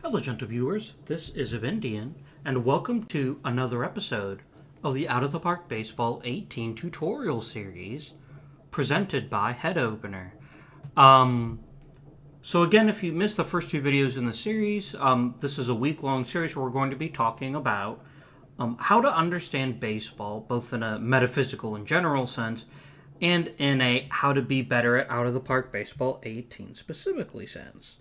Hello, gentle viewers. This is Avindian, and welcome to another episode of the Out of the Park Baseball 18 tutorial series presented by Head Opener. So again, if you missed the first two videos in the series, this is a week-long series where we're going to be talking about how to understand baseball, both in a metaphysical and general sense, and in a how to be better at Out of the Park Baseball 18 specifically sense.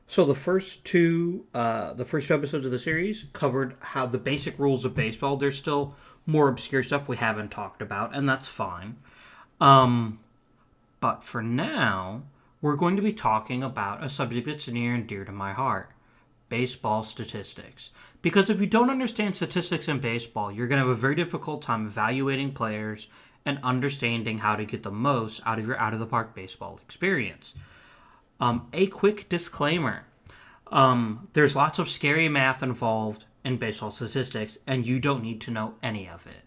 So the first two episodes of the series covered how the basic rules of baseball. There's still more obscure stuff we haven't talked about, and that's fine. But for now, we're going to be talking about a subject that's near and dear to my heart: baseball statistics. Because if you don't understand statistics in baseball, you're going to have a very difficult time evaluating players and understanding how to get the most out of your out of the park baseball experience. A quick disclaimer. There's lots of scary math involved in baseball statistics, and you don't need to know any of it.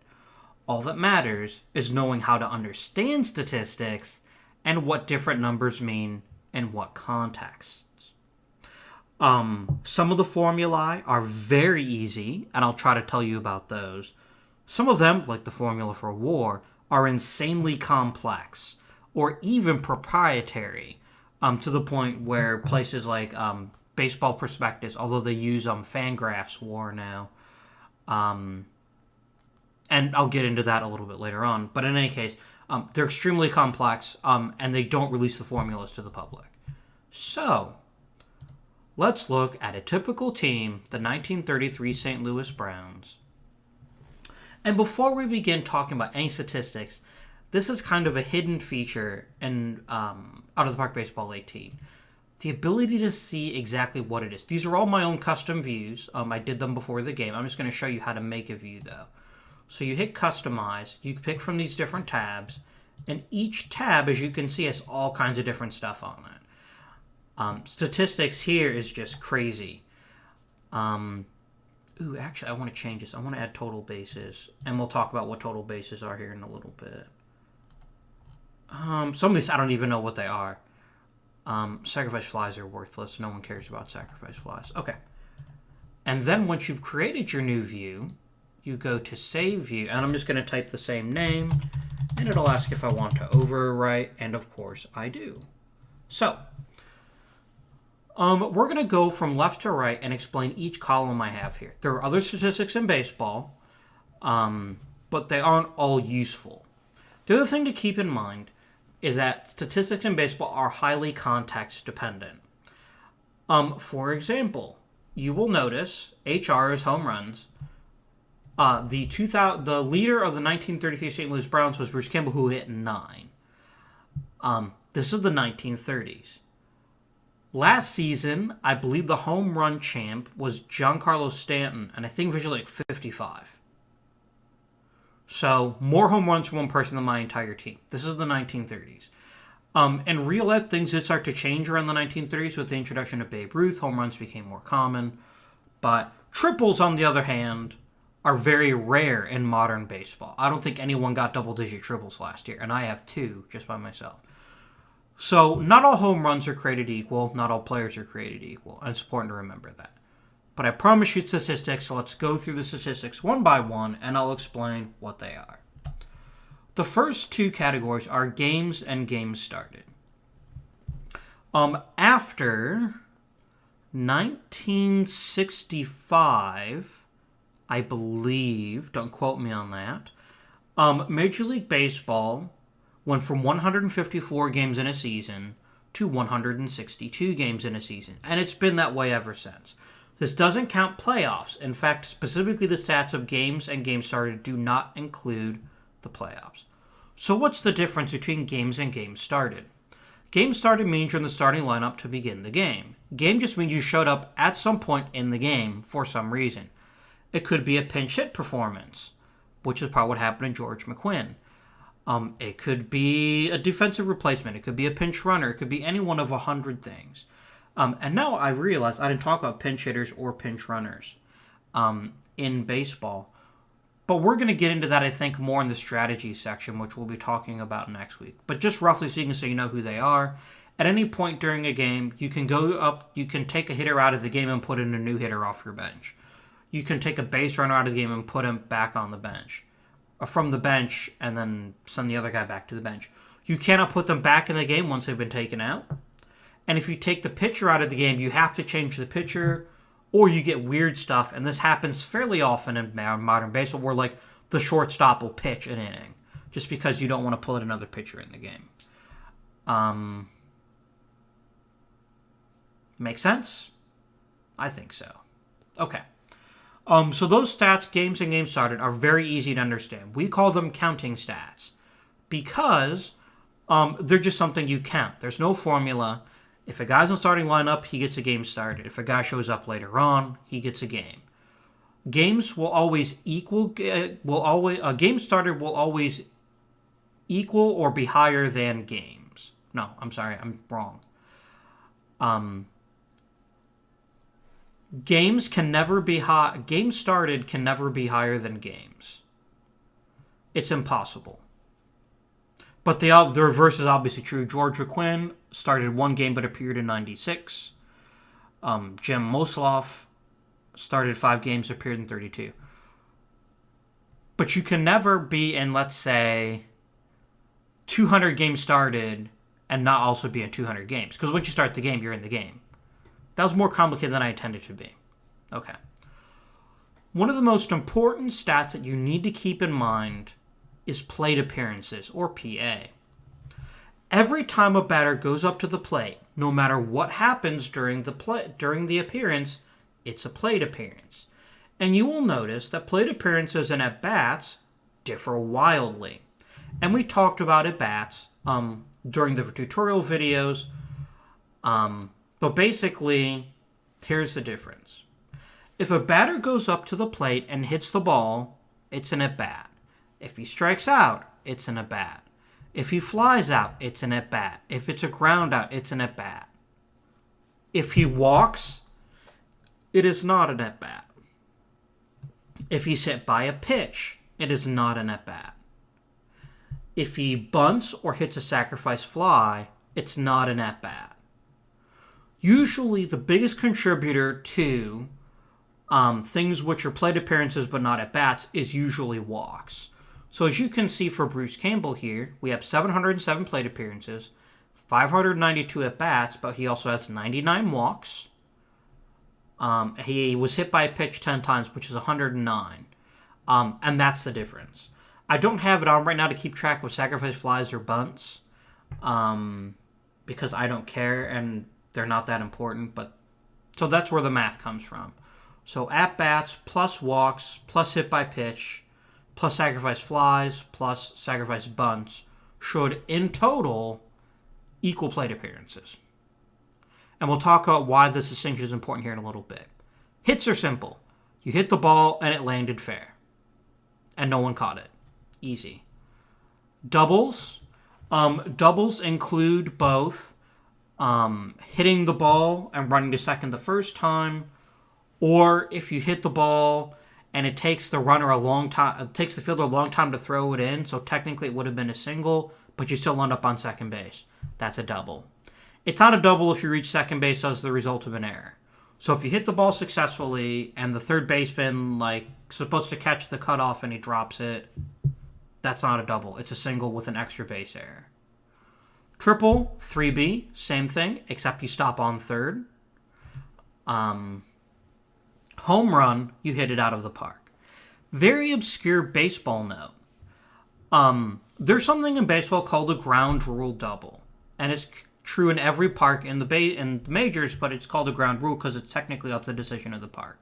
All that matters is knowing how to understand statistics and what different numbers mean in what contexts. Some of the formulae are very easy, and I'll try to tell you about those. Some of them, like the formula for WAR, are insanely complex or even proprietary. To the point where places like Baseball Prospectus, although they use Fangraphs WAR now, and I'll get into that a little bit later on. But in any case, they're extremely complex, and they don't release the formulas to the public. So, let's look at a typical team, the 1933 St. Louis Browns. And before we begin talking about any statistics, this is kind of a hidden feature in Out of the Park Baseball 18. The ability to see exactly what it is. These are all my own custom views. I did them before the game. I'm just going to show you how to make a view, though. So you hit Customize. You pick from these different tabs. And each tab, as you can see, has all kinds of different stuff on it. Statistics here is just crazy. Actually, I want to change this. I want to add total bases. And we'll talk about what total bases are here in a little bit. Some of these I don't even know what they are. Sacrifice flies are worthless. No one cares about sacrifice flies. Okay. And then once you've created your new view, you go to Save View. And I'm just going to type the same name. And it'll ask if I want to overwrite. And of course, I do. So, we're going to go from left to right and explain each column I have here. There are other statistics in baseball, but they aren't all useful. The other thing to keep in mind is that statistics in baseball are highly context dependent. For example, you will notice HR is home runs. The leader of the 1933 St. Louis Browns was Bruce Campbell, who hit 9. This is the 1930s. Last season, I believe the home run champ was Giancarlo Stanton, and I think visually like 55. So, more home runs from one person than my entire team. This is the 1930s. In real life, things did start to change around the 1930s with the introduction of Babe Ruth. Home runs became more common. But triples, on the other hand, are very rare in modern baseball. I don't think anyone got double-digit triples last year, and I have 2 just by myself. So, not all home runs are created equal. Not all players are created equal. And it's important to remember that. But I promise you statistics, so let's go through the statistics one by one, and I'll explain what they are. The first 2 categories are games and games started. After 1965, I believe, don't quote me on that, Major League Baseball went from 154 games in a season to 162 games in a season, and it's been that way ever since. This doesn't count playoffs. In fact, specifically the stats of games and games started do not include the playoffs. So what's the difference between games and games started? Games started means you're in the starting lineup to begin the game. Game just means you showed up at some point in the game for some reason. It could be a pinch hit performance, which is probably what happened to George McQuinn. It could be a defensive replacement. It could be a pinch runner. It could be any one of 100 things. And now I realize I didn't talk about pinch hitters or pinch runners in baseball. But we're going to get into that, I think, more in the strategy section, which we'll be talking about next week. But just roughly speaking, so you know who they are. At any point during a game, you can go up, you can take a hitter out of the game and put in a new hitter off your bench. You can take a base runner out of the game and put him back on the bench. Or from the bench and then send the other guy back to the bench. You cannot put them back in the game once they've been taken out. And if you take the pitcher out of the game, you have to change the pitcher, or you get weird stuff. And this happens fairly often in modern baseball, where like the shortstop will pitch an inning just because you don't want to put another pitcher in the game. Make sense? I think so. Okay. So those stats, games and games started, are very easy to understand. We call them counting stats because they're just something you count. There's no formula. If a guy's in the starting lineup, he gets a game started. If a guy shows up later on, he gets a game. Games will always equal. A game started will always equal or be higher than games. No, I'm sorry, I'm wrong. Games can never be high. Games started can never be higher than games. It's impossible. But the reverse is obviously true. George McQuinn started one game but appeared in 96. Jim Mosloff started 5 games, appeared in 32. But you can never be in, let's say, 200 games started and not also be in 200 games. Because once you start the game, you're in the game. That was more complicated than I intended to be. Okay. One of the most important stats that you need to keep in mind is plate appearances, or PA. Every time a batter goes up to the plate, no matter what happens during the appearance, it's a plate appearance. And you will notice that plate appearances and at-bats differ wildly. And we talked about at-bats during the tutorial videos. But basically, here's the difference. If a batter goes up to the plate and hits the ball, it's an at-bat. If he strikes out, it's an at-bat. If he flies out, it's an at-bat. If it's a ground out, it's an at-bat. If he walks, it is not an at-bat. If he's hit by a pitch, it is not an at-bat. If he bunts or hits a sacrifice fly, it's not an at-bat. Usually the biggest contributor to things which are plate appearances but not at-bats is usually walks. So as you can see for Bruce Campbell here, we have 707 plate appearances, 592 at-bats, but he also has 99 walks. He was hit by a pitch 10 times, which is 109. And that's the difference. I don't have it on right now to keep track of sacrifice flies or bunts, because I don't care and they're not that important. But so that's where the math comes from. So at-bats plus walks plus hit by pitch plus sacrifice flies plus sacrifice bunts should in total equal plate appearances. And we'll talk about why this distinction is important here in a little bit. Hits are simple. You hit the ball and it landed fair. And no one caught it. Easy. Doubles. Doubles include both hitting the ball and running to second the first time, or if you hit the ball and it takes the runner a long time, it takes the fielder a long time to throw it in, so technically it would have been a single, but you still end up on second base. That's a double. It's not a double if you reach second base as the result of an error. So if you hit the ball successfully and the third baseman supposed to catch the cutoff and he drops it, that's not a double. It's a single with an extra base error. Triple, 3B, same thing, except you stop on third. Home run, you hit it out of the park. Very obscure baseball note. There's something in baseball called a ground rule double. And it's true in every park in the majors, but it's called a ground rule because it's technically up to the decision of the park.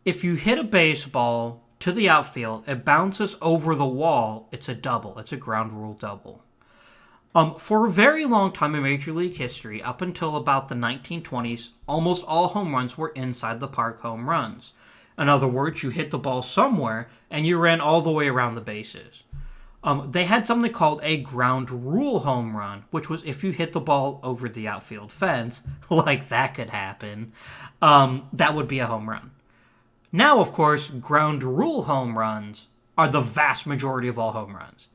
If you hit a baseball to the outfield, it bounces over the wall, it's a double. It's a ground rule double. For a very long time in Major League history, up until about the 1920s, almost all home runs were inside the park home runs. In other words, you hit the ball somewhere and you ran all the way around the bases. They had something called a ground rule home run, which was if you hit the ball over the outfield fence, like that could happen, that would be a home run. Now, of course, ground rule home runs are the vast majority of all home runs.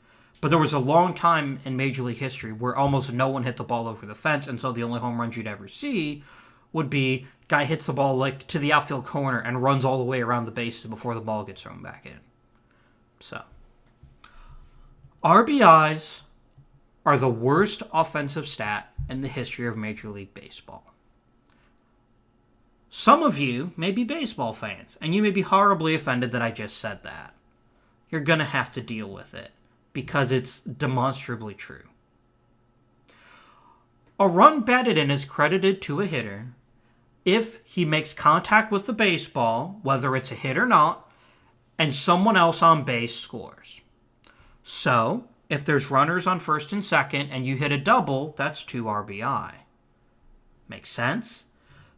But there was a long time in Major League history where almost no one hit the ball over the fence, and so the only home runs you'd ever see would be guy hits the ball like to the outfield corner and runs all the way around the bases before the ball gets thrown back in. So, RBIs are the worst offensive stat in the history of Major League Baseball. Some of you may be baseball fans, and you may be horribly offended that I just said that. You're going to have to deal with it, because it's demonstrably true. A run batted in is credited to a hitter if he makes contact with the baseball, whether it's a hit or not, and someone else on base scores. So, if there's runners on first and second and you hit a double, that's 2 RBI. Makes sense?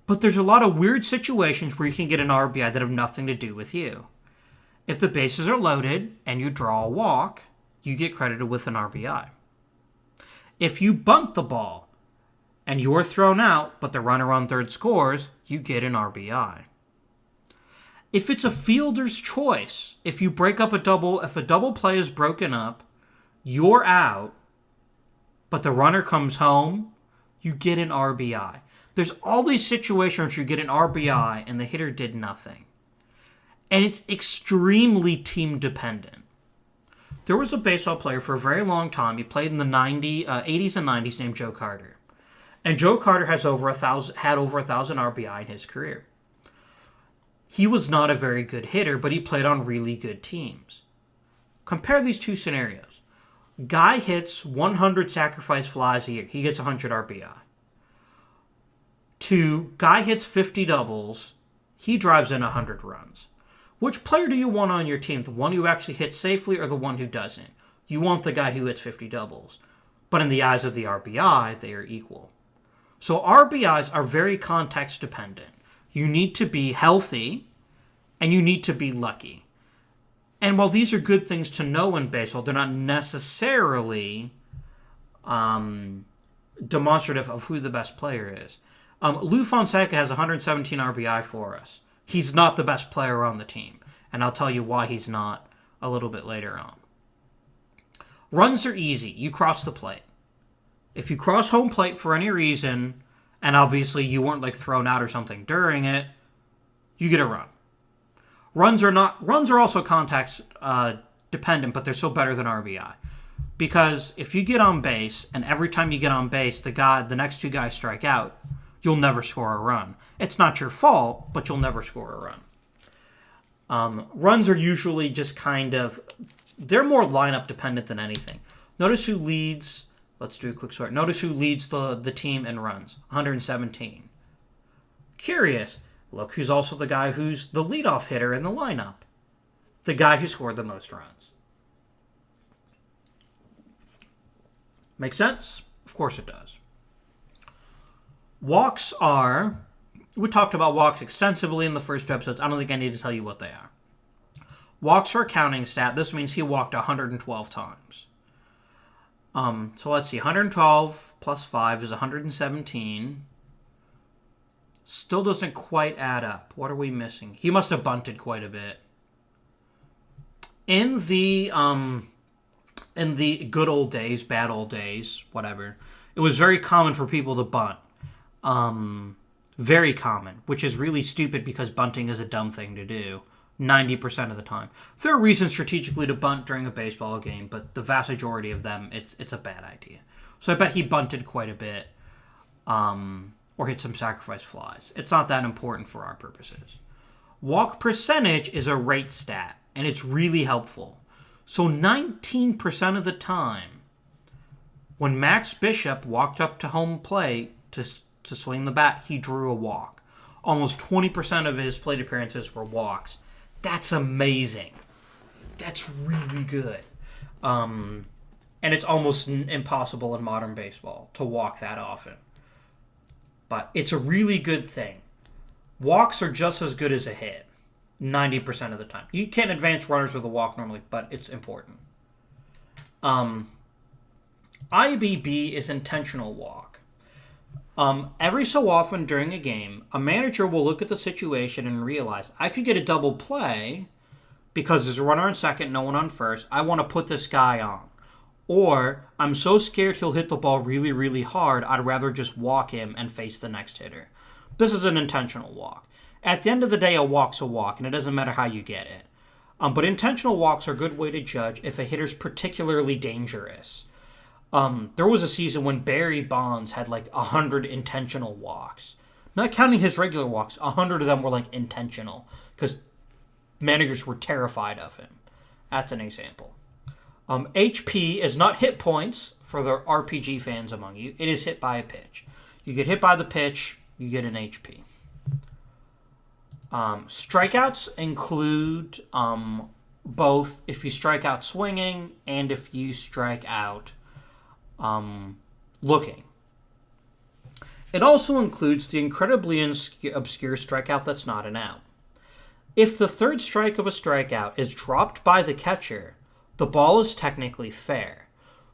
But there's a lot of weird situations where you can get an RBI that have nothing to do with you. If the bases are loaded and you draw a walk, you get credited with an RBI. If you bunt the ball and you're thrown out, but the runner on third scores, you get an RBI. If it's a fielder's choice, if you break up a double, if a double play is broken up, you're out, but the runner comes home, you get an RBI. There's all these situations where you get an RBI and the hitter did nothing. And it's extremely team dependent. There was a baseball player for a very long time. He played in the 80s and 90s named Joe Carter. And Joe Carter had over 1,000 RBI in his career. He was not a very good hitter, but he played on really good teams. Compare these two scenarios. Guy hits 100 sacrifice flies a year. He gets 100 RBI. To guy hits 50 doubles. He drives in 100 runs. Which player do you want on your team? The one who actually hits safely or the one who doesn't? You want the guy who hits 50 doubles. But in the eyes of the RBI, they are equal. So RBIs are very context dependent. You need to be healthy and you need to be lucky. And while these are good things to know in baseball, they're not necessarily demonstrative of who the best player is. Lou Fonseca has 117 RBI for us. He's not the best player on the team. And I'll tell you why he's not a little bit later on. Runs are easy. You cross the plate. If you cross home plate for any reason, and obviously you weren't like thrown out or something during it, you get a run. Runs are also context dependent, but they're still better than RBI. Because if you get on base, and every time you get on base, the next two guys strike out, you'll never score a run. It's not your fault, but you'll never score a run. Runs are usually just they're more lineup dependent than anything. Notice who leads, let's do a quick sort. Notice who leads the team in runs, 117. Curious, look who's also the guy who's the leadoff hitter in the lineup. The guy who scored the most runs. Make sense? Of course it does. Walks we talked about walks extensively in the first two episodes. I don't think I need to tell you what they are. Walks are a counting stat. This means he walked 112 times. So let's see. 112 plus 5 is 117. Still doesn't quite add up. What are we missing? He must have bunted quite a bit. In the good old days, bad old days, whatever, it was very common for people to bunt. Very common, which is really stupid because bunting is a dumb thing to do 90% of the time. There are reasons strategically to bunt during a baseball game, but the vast majority of them, it's a bad idea. So I bet he bunted quite a bit, or hit some sacrifice flies. It's not that important for our purposes. Walk percentage is a rate stat, and it's really helpful. So 19% of the time, when Max Bishop walked up to home plate to swing the bat, he drew a walk. Almost 20% of his plate appearances were walks. That's amazing. That's really good. And it's almost impossible in modern baseball to walk that often. But it's a really good thing. Walks are just as good as a hit 90% of the time. You can't advance runners with a walk normally, but it's important. IBB is intentional walk. Every so often during a game, a manager will look at the situation and realize, I could get a double play because there's a runner on second, no one on first. I want to put this guy on. Or, I'm so scared he'll hit the ball really, really hard, I'd rather just walk him and face the next hitter. This is an intentional walk. At the end of the day, a walk's a walk, and it doesn't matter how you get it. But intentional walks are a good way to judge if a hitter's particularly dangerous. There was a season when Barry Bonds had like 100 intentional walks. Not counting his regular walks, 100 of them were like intentional because managers were terrified of him. That's an example. HP is not hit points for the RPG fans among you. It is hit by a pitch. You get hit by the pitch, you get an HP. Strikeouts include both if you strike out swinging and if you strike out looking. It also includes the incredibly obscure strikeout that's not an out. If the third strike of a strikeout is dropped by the catcher, the ball is technically fair.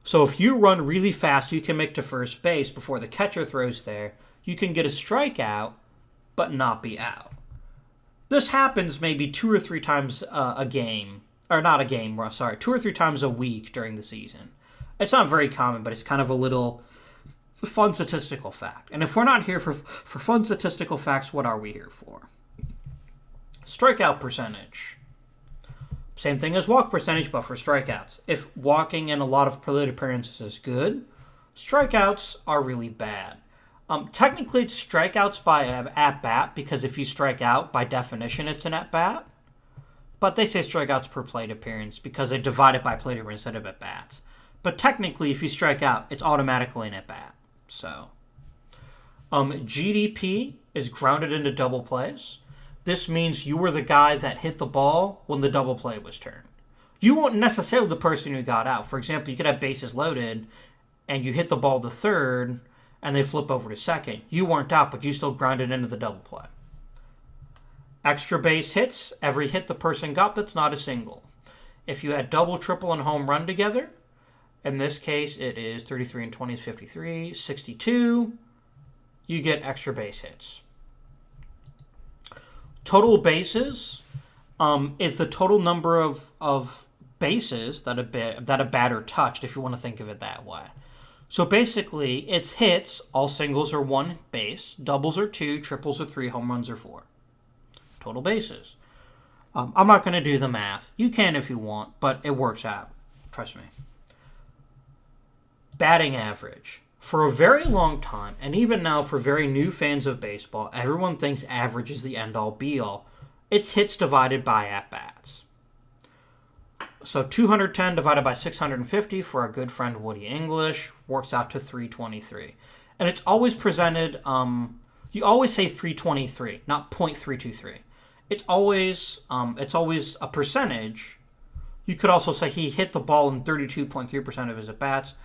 So if you run really fast, you can make to first base before the catcher throws there. You can get a strikeout, but not be out. This happens maybe 2 or 3 times a game. Or not a game, sorry. 2 or 3 times a week during the season. It's not very common, but it's kind of a little fun statistical fact. And if we're not here for fun statistical facts, what are we here for? Strikeout percentage. Same thing as walk percentage, but for strikeouts. If walking in a lot of plate appearances is good, strikeouts are really bad. Technically, it's strikeouts by at-bat, because if you strike out, by definition, it's an at-bat. But they say strikeouts per plate appearance because they divide it by plate appearance instead of at-bats. But technically, if you strike out, it's automatically an at-bat. So, GDP is grounded into double plays. This means you were the guy that hit the ball when the double play was turned. You weren't necessarily the person who got out. For example, you could have bases loaded, and you hit the ball to third, and they flip over to second. You weren't out, but you still grounded into the double play. Extra base hits, every hit the person got that's not a single. If you had double, triple, and home run together, in this case it is 33 and 20 is 53, 62, you get extra base hits. Total bases is the total number of bases that a batter touched, if you want to think of it that way. So basically, it's hits, all singles are 1 base, doubles are 2, triples are 3, home runs are 4. Total bases. I'm not going to do the math. You can if you want, but it works out. Trust me. Batting average. For a very long time, and even now for very new fans of baseball, everyone thinks average is the end-all be-all. It's hits divided by at-bats. So 210 divided by 650 for our good friend Woody English works out to 323. And it's always presented, you always say 323, not .323. It's always a percentage. You could also say he hit the ball in 32.3% of his at-bats.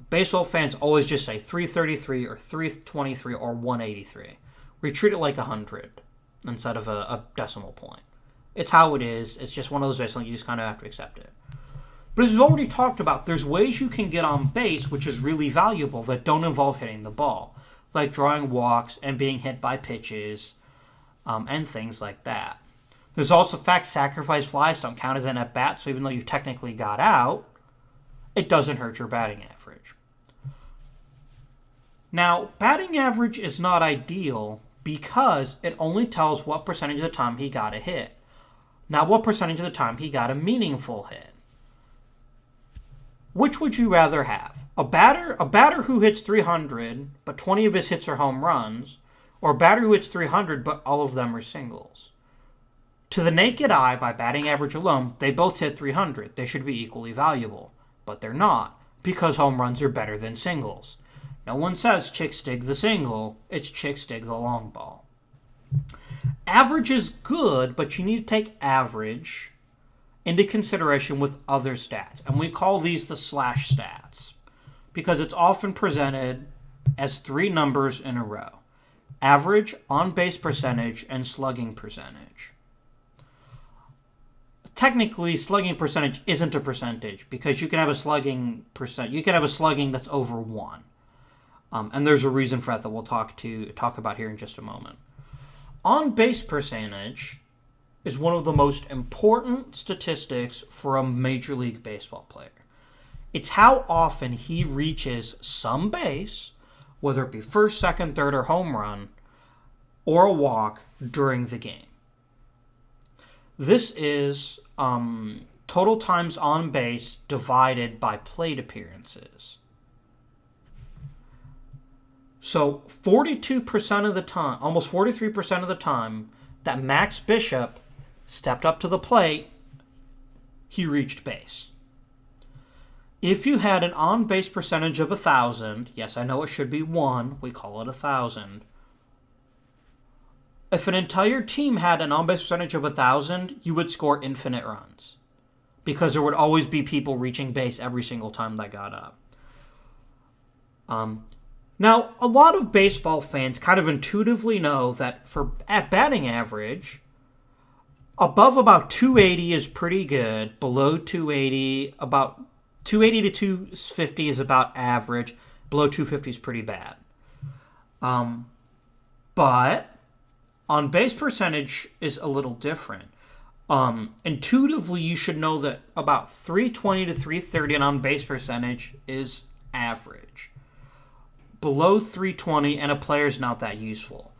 Baseball fans always just say 333 or 323 or 183. We treat it like 100 instead of a decimal point. It's how it is. It's just one of those ways, you just kind of have to accept it. But as we've already talked about, there's ways you can get on base which is really valuable that don't involve hitting the ball, like drawing walks and being hit by pitches and things like that. There's also the fact sacrifice flies don't count as an at-bat, so even though you technically got out, it doesn't hurt your batting average. Now, batting average is not ideal because it only tells what percentage of the time he got a hit, not what percentage of the time he got a meaningful hit. Which would you rather have? A batter who hits 300, but 20 of his hits are home runs, or a batter who hits 300, but all of them are singles? To the naked eye, by batting average alone, they both hit 300. They should be equally valuable, but they're not, because home runs are better than singles. No one says chicks dig the single, it's chicks dig the long ball. Average is good, but you need to take average into consideration with other stats. And we call these the slash stats because it's often presented as 3 numbers in a row. Average, on-base percentage, and slugging percentage. Technically, slugging percentage isn't a percentage because you can have a slugging that's over 1. And there's a reason for that we'll talk about here in just a moment. On-base percentage is one of the most important statistics for a Major League Baseball player. It's how often he reaches some base, whether it be first, second, third, or home run, or a walk during the game. This is total times on base divided by plate appearances. So 42% of the time, almost 43% of the time that Max Bishop stepped up to the plate, he reached base. If you had an on-base percentage of 1,000, yes, I know it should be 1, we call it 1,000. If an entire team had an on-base percentage of 1,000, you would score infinite runs. Because there would always be people reaching base every single time they got up. Now, a lot of baseball fans kind of intuitively know that at batting average, above about 280 is pretty good. Below 280, about 280 to 250 is about average. Below 250 is pretty bad. But on-base percentage is a little different. Intuitively, you should know that about 320 to 330 on on-base percentage is average. Below 320, and a player's not that useful.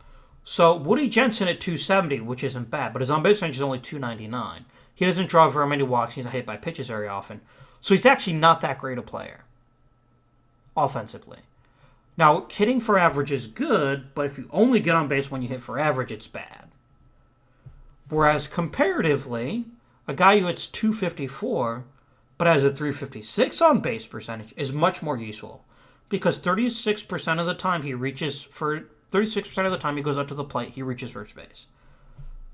So Woody Jensen at 270, which isn't bad, but his on-base percentage is only 299. He doesn't draw very many walks. He's not hit by pitches very often. So he's actually not that great a player, offensively. Now, hitting for average is good, but if you only get on base when you hit for average, it's bad. Whereas comparatively, a guy who hits 254 but has a 356 on base percentage is much more useful. Because 36% of the time he goes up to the plate, he reaches first base.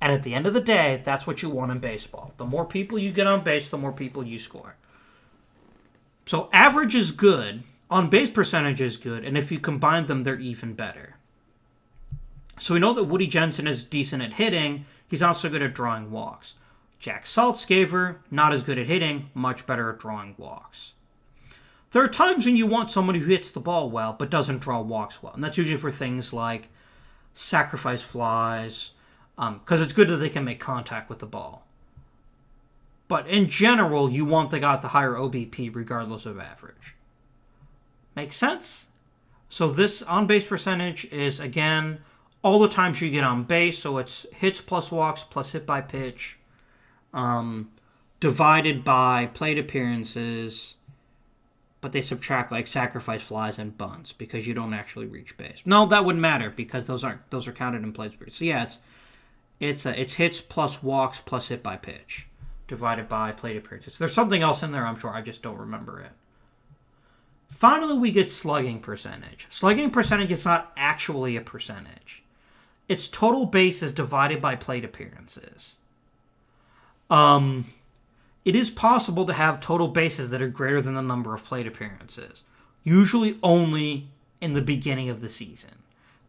And at the end of the day, that's what you want in baseball. The more people you get on base, the more people you score. So average is good, on base percentage is good, and if you combine them, they're even better. So we know that Woody Jensen is decent at hitting. He's also good at drawing walks. Jack Saltzgaver, not as good at hitting, much better at drawing walks. There are times when you want somebody who hits the ball well but doesn't draw walks well. And that's usually for things like sacrifice flies, because it's good that they can make contact with the ball. But in general, you want the guy with the higher OBP regardless of average. Make sense? So this on-base percentage is, again, all the times you get on base. So it's hits plus walks plus hit by pitch, divided by plate appearances. But they subtract like sacrifice flies and bunts because you don't actually reach base. No, that wouldn't matter because those are counted in plate appearances. So yeah, it's hits plus walks plus hit by pitch divided by plate appearances. There's something else in there, I'm sure. I just don't remember it. Finally, we get slugging percentage. Slugging percentage is not actually a percentage. It's total bases divided by plate appearances. It is possible to have total bases that are greater than the number of plate appearances. Usually only in the beginning of the season.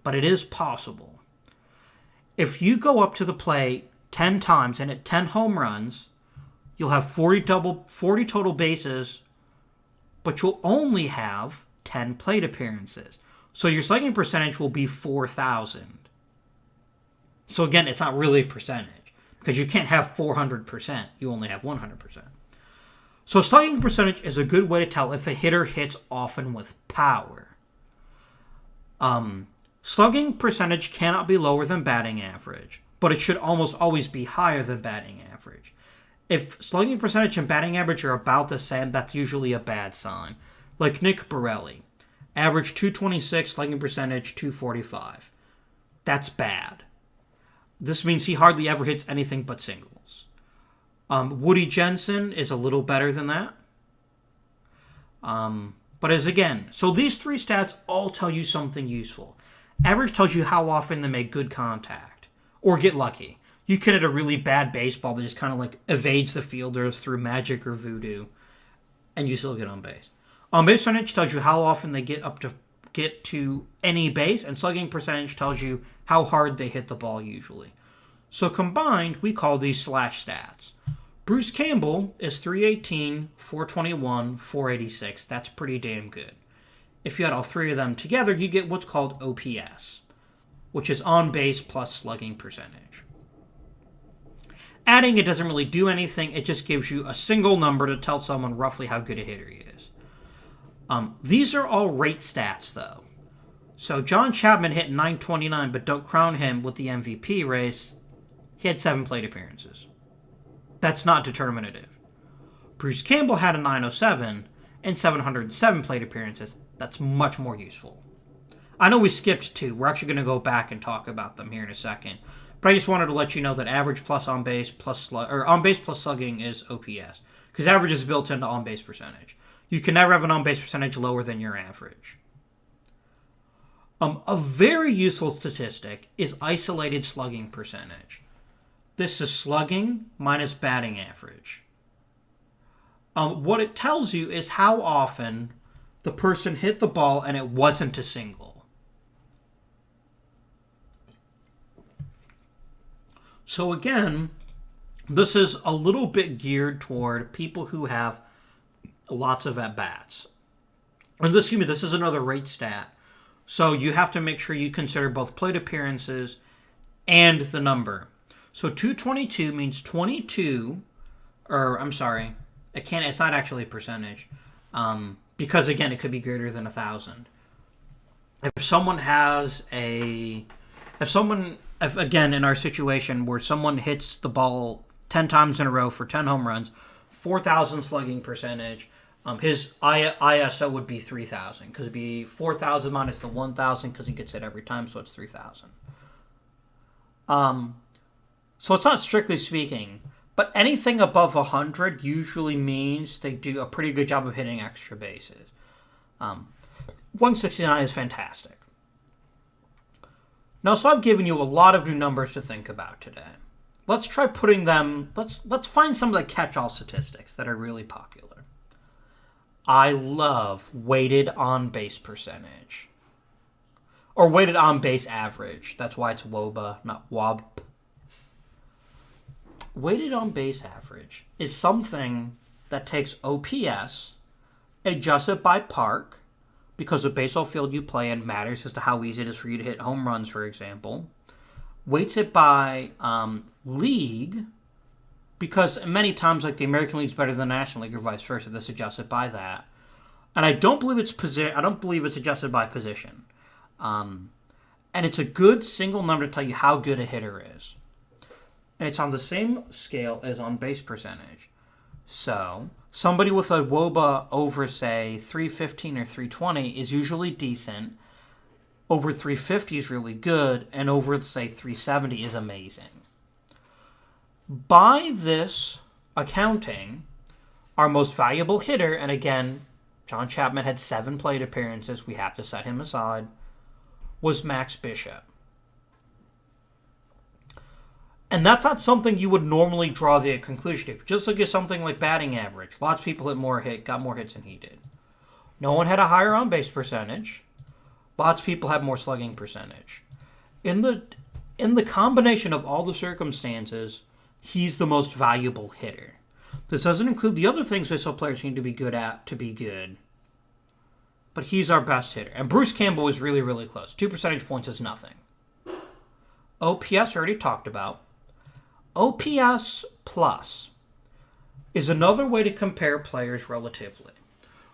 But it is possible. If you go up to the plate 10 times and hit 10 home runs, you'll have 40 total bases, but you'll only have 10 plate appearances. So your slugging percentage will be 4,000. So again, it's not really a percentage. Because you can't have 400%. You only have 100%. So slugging percentage is a good way to tell if a hitter hits often with power. Slugging percentage cannot be lower than batting average, but it should almost always be higher than batting average. If slugging percentage and batting average are about the same, that's usually a bad sign. Like Nick Borelli. Average 226, slugging percentage 245. That's bad. This means he hardly ever hits anything but singles. Woody Jensen is a little better than that. But as again, so these three stats all tell you something useful. Average tells you how often they make good contact or get lucky. You can hit a really bad baseball that just kind of like evades the fielders through magic or voodoo, and you still get on base. On base percentage tells you how often they get to any base, and slugging percentage tells you how hard they hit the ball usually. So combined, we call these slash stats. Bruce Campbell is 318, 421, 486. That's pretty damn good. If you had all three of them together, you get what's called OPS, which is on base plus slugging percentage. Adding it doesn't really do anything. It just gives you a single number to tell someone roughly how good a hitter he is. These are all rate stats, though. So John Chapman hit 929, but don't crown him with the MVP race. He had 7 plate appearances. That's not determinative. Bruce Campbell had a 907 and 707 plate appearances. That's much more useful. I know we skipped 2. We're actually going to go back and talk about them here in a second. But I just wanted to let you know that average plus on base plus on base plus slugging is OPS, because average is built into on base percentage. You can never have an on base percentage lower than your average. A very useful statistic is isolated slugging percentage. This is slugging minus batting average. What it tells you is how often the person hit the ball and it wasn't a single. So again, this is a little bit geared toward people who have lots of at-bats. And this is another rate stat. So you have to make sure you consider both plate appearances and the number. So 222 means 22, it's not actually a percentage. Because again, it could be greater than 1,000. Again, in our situation where someone hits the ball 10 times in a row for 10 home runs, 4,000 slugging percentage, his ISO would be 3,000, because it'd be 4,000 minus the 1,000, because he gets hit every time, so it's 3,000. So it's not strictly speaking, but anything above 100 usually means they do a pretty good job of hitting extra bases. 169 is fantastic. Now, so I've given you a lot of new numbers to think about today. Let's try putting them, let's find some of the catch-all statistics that are really popular. I love weighted on-base percentage. Or weighted on-base average. That's why it's WOBA, not WOB. Weighted on-base average is something that takes OPS, adjusts it by park, because the baseball field you play in matters as to how easy it is for you to hit home runs, for example. Weights it by league, because many times, like, the American League's better than the National League or vice versa. This adjusts it by that. And I don't believe it's adjusted by position. And it's a good single number to tell you how good a hitter is. And it's on the same scale as on base percentage. So somebody with a WOBA over, say, 315 or 320 is usually decent. Over 350 is really good. And over, say, 370 is amazing. By this accounting, our most valuable hitter, and again, John Chapman had 7 plate appearances, we have to set him aside, was Max Bishop. And that's not something you would normally draw the conclusion to. Just look at something like batting average. Lots of people got more hits than he did. No one had a higher on-base percentage. Lots of people had more slugging percentage. In the combination of all the circumstances, he's the most valuable hitter. This doesn't include the other things baseball players need to be good at to be good. But he's our best hitter. And Bruce Campbell was really, really close. 2 percentage points is nothing. OPS, already talked about. OPS plus is another way to compare players relatively.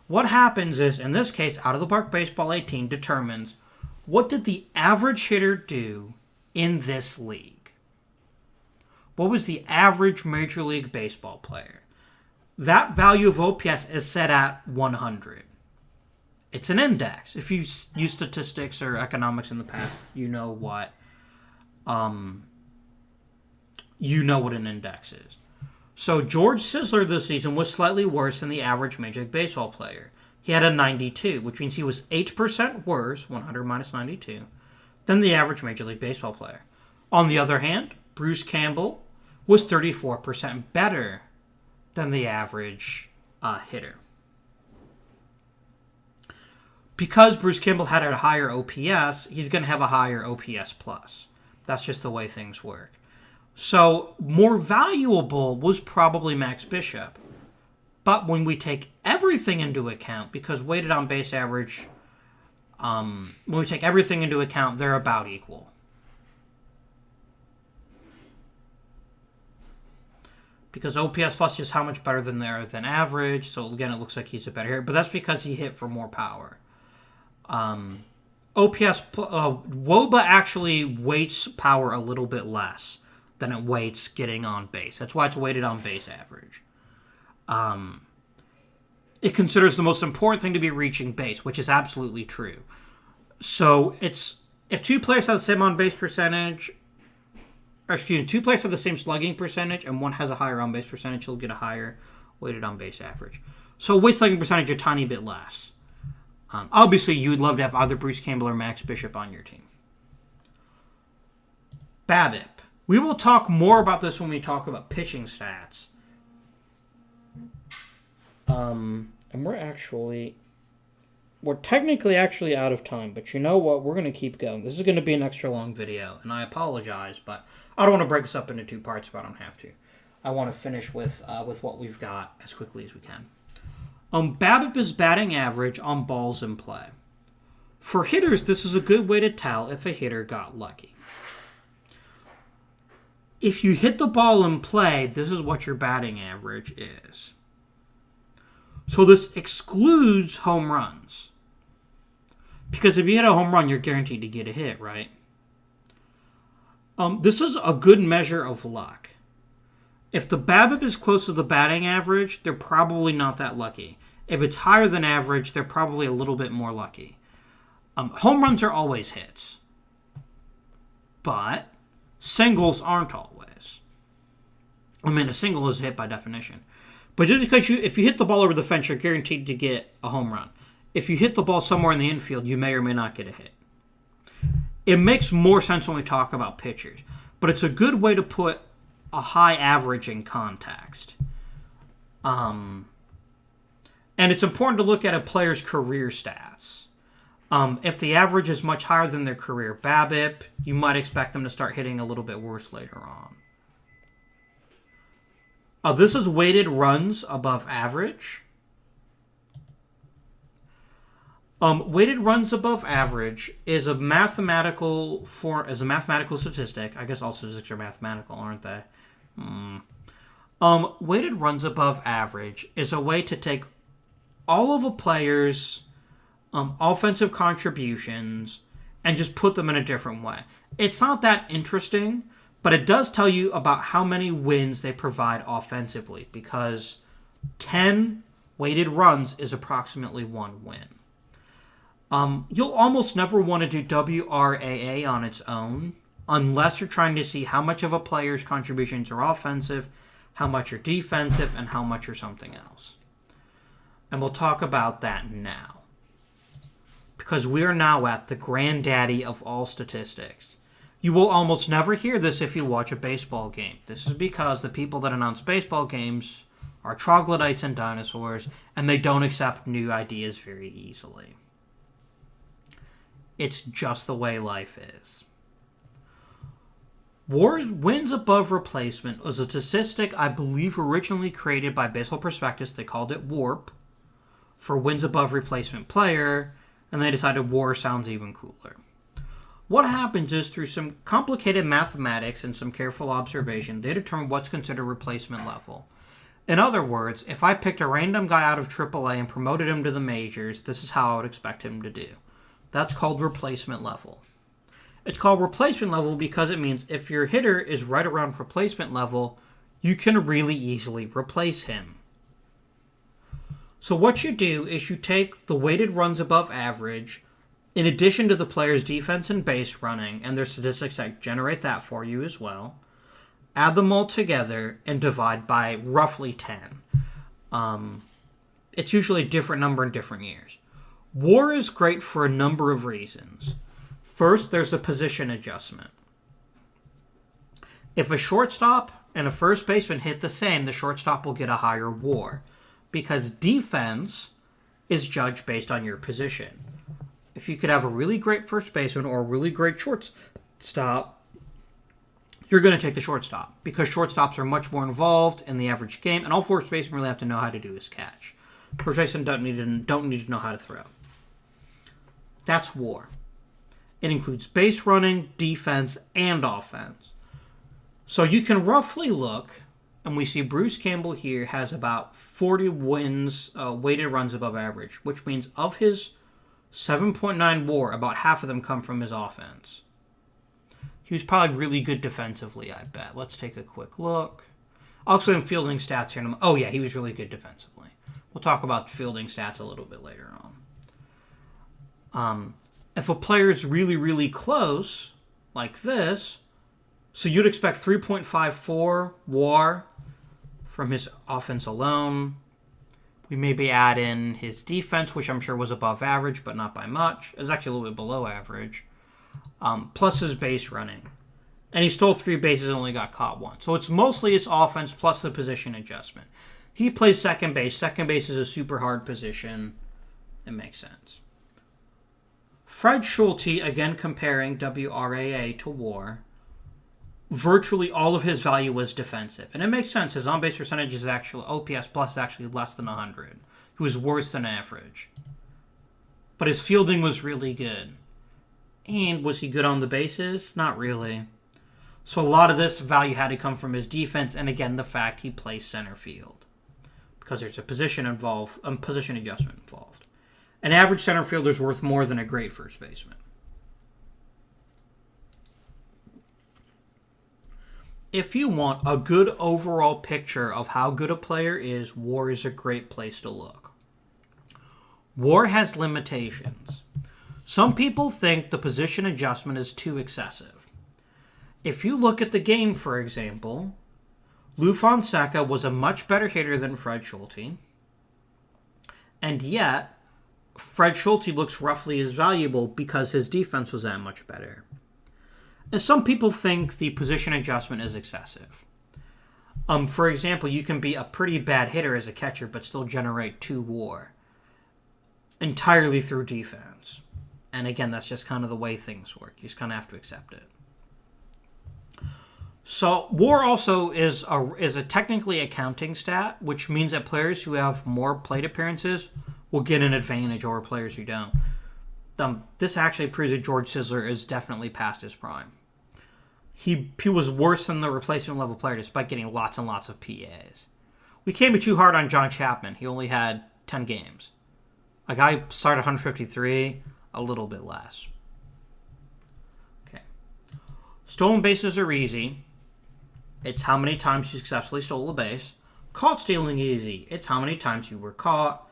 What happens is, in this case, Out of the Park Baseball 18 determines what did the average hitter do in this league. What was the average Major League Baseball player? That value of OPS is set at 100. It's an index. If you've used statistics or economics in the past, you know what an index is. So George Sisler this season was slightly worse than the average Major League Baseball player. He had a 92, which means he was 8% worse, 100 minus 92, than the average Major League Baseball player. On the other hand, Bruce Campbell was 34% better than the average hitter. Because Bruce Campbell had a higher OPS, he's going to have a higher OPS plus. That's just the way things work. So more valuable was probably Max Bishop. But when we take everything into account, because weighted on base average, when we take everything into account, they're about equal. because OPS plus is how much better than average. So again, it looks like he's a better hitter, but that's because he hit for more power. WOBA actually weights power a little bit less than it weights getting on base. That's why it's weighted on base average. It considers the most important thing to be reaching base, which is absolutely true. So it's if two players have the same on base percentage. Two players have the same slugging percentage, and one has a higher on-base percentage, he'll get a higher weighted on-base average. So weight slugging percentage a tiny bit less. Obviously, you would love to have either Bruce Campbell or Max Bishop on your team. BABIP. We will talk more about this when we talk about pitching stats. And we're technically actually out of time, but you know what? We're going to keep going. This is going to be an extra long video, and I apologize, but I don't want to break this up into two parts if I don't have to. I want to finish with what we've got as quickly as we can. BABIP is batting average on balls in play. For hitters, this is a good way to tell if a hitter got lucky. If you hit the ball in play, this is what your batting average is. So this excludes home runs. Because if you hit a home run, you're guaranteed to get a hit, right? This is a good measure of luck. If the BABIP is close to the batting average, they're probably not that lucky. If it's higher than average, they're probably a little bit more lucky. Home runs are always hits. But singles aren't always. I mean, a single is a hit by definition. But just because if you hit the ball over the fence, you're guaranteed to get a home run. If you hit the ball somewhere in the infield, you may or may not get a hit. It makes more sense when we talk about pitchers. But it's a good way to put a high average in context. And it's important to look at a player's career stats. If the average is much higher than their career BABIP, you might expect them to start hitting a little bit worse later on. This is weighted runs above average. Weighted runs above average is a mathematical statistic. I guess all statistics are mathematical, aren't they? Weighted runs above average is a way to take all of a player's offensive contributions and just put them in a different way. It's not that interesting, but it does tell you about how many wins they provide offensively, because 10 weighted runs is approximately 1 win. You'll almost never want to do WRAA on its own unless you're trying to see how much of a player's contributions are offensive, how much are defensive, and how much are something else. And we'll talk about that now. Because we are now at the granddaddy of all statistics. You will almost never hear this if you watch a baseball game. This is because the people that announce baseball games are troglodytes and dinosaurs, and they don't accept new ideas very easily. It's just the way life is. Wins above replacement was a statistic I believe originally created by Baseball Prospectus. They called it WARP for wins above replacement player, and they decided WAR sounds even cooler. What happens is, through some complicated mathematics and some careful observation, they determine what's considered replacement level. In other words, if I picked a random guy out of AAA and promoted him to the majors, this is how I would expect him to do. That's called replacement level. It's called replacement level because it means if your hitter is right around replacement level, you can really easily replace him. So what you do is you take the weighted runs above average, in addition to the player's defense and base running, and there's statistics that generate that for you as well, add them all together and divide by roughly 10. It's usually a different number in different years. WAR is great for a number of reasons. First, there's a position adjustment. If a shortstop and a first baseman hit the same, the shortstop will get a higher WAR, because defense is judged based on your position. If you could have a really great first baseman or a really great shortstop, you're going to take the shortstop, because shortstops are much more involved in the average game, and all first basemen really have to know how to do is catch. First basemen don't need to know how to throw. That's WAR. It includes base running, defense, and offense. So you can roughly look And we see Bruce Campbell here has about 40 wins, weighted runs above average, which means of his 7.9 WAR, about half of them come from his offense. He was probably really good defensively, I bet. Let's take a quick look. I'll explain fielding stats here in a moment. Oh, yeah, he was really good defensively. We'll talk about fielding stats a little bit later on. If a player is really, really close, like this, so you'd expect 3.54 WAR from his offense alone. We maybe add in his defense, which I'm sure was above average, but not by much. It was actually a little bit below average. Plus his base running. And he stole 3 bases and only got caught 1. So it's mostly his offense plus the position adjustment. He plays second base. Second base is a super hard position. It makes sense. Fred Schulte, again comparing WRAA to WAR, virtually all of his value was defensive. And it makes sense. His on-base percentage is actually, OPS plus is actually less than 100. He was worse than average. But his fielding was really good. And was he good on the bases? Not really. So a lot of this value had to come from his defense, and again, the fact he plays center field. Because there's a position adjustment involved. An average center fielder is worth more than a great first baseman. If you want a good overall picture of how good a player is, WAR is a great place to look. WAR has limitations. Some people think the position adjustment is too excessive. If you look at the game, for example, Lou Fonseca was a much better hitter than Fred Schulte, and yet Fred Schulte looks roughly as valuable because his defense was that much better. And some people think the position adjustment is excessive. For example, you can be a pretty bad hitter as a catcher but still generate 2 WAR entirely through defense. And again, that's just kind of the way things work. You just kind of have to accept it. So WAR also is a technically a counting stat, which means that players who have more plate appearances will get an advantage over players who don't. This actually proves that George Sisler is definitely past his prime. He was worse than the replacement level player despite getting lots and lots of PAs. We can't be too hard on John Chapman. He only had 10 games. A guy started 153, a little bit less. Okay. Stolen bases are easy. It's how many times you successfully stole a base. Caught stealing easy. It's how many times you were caught.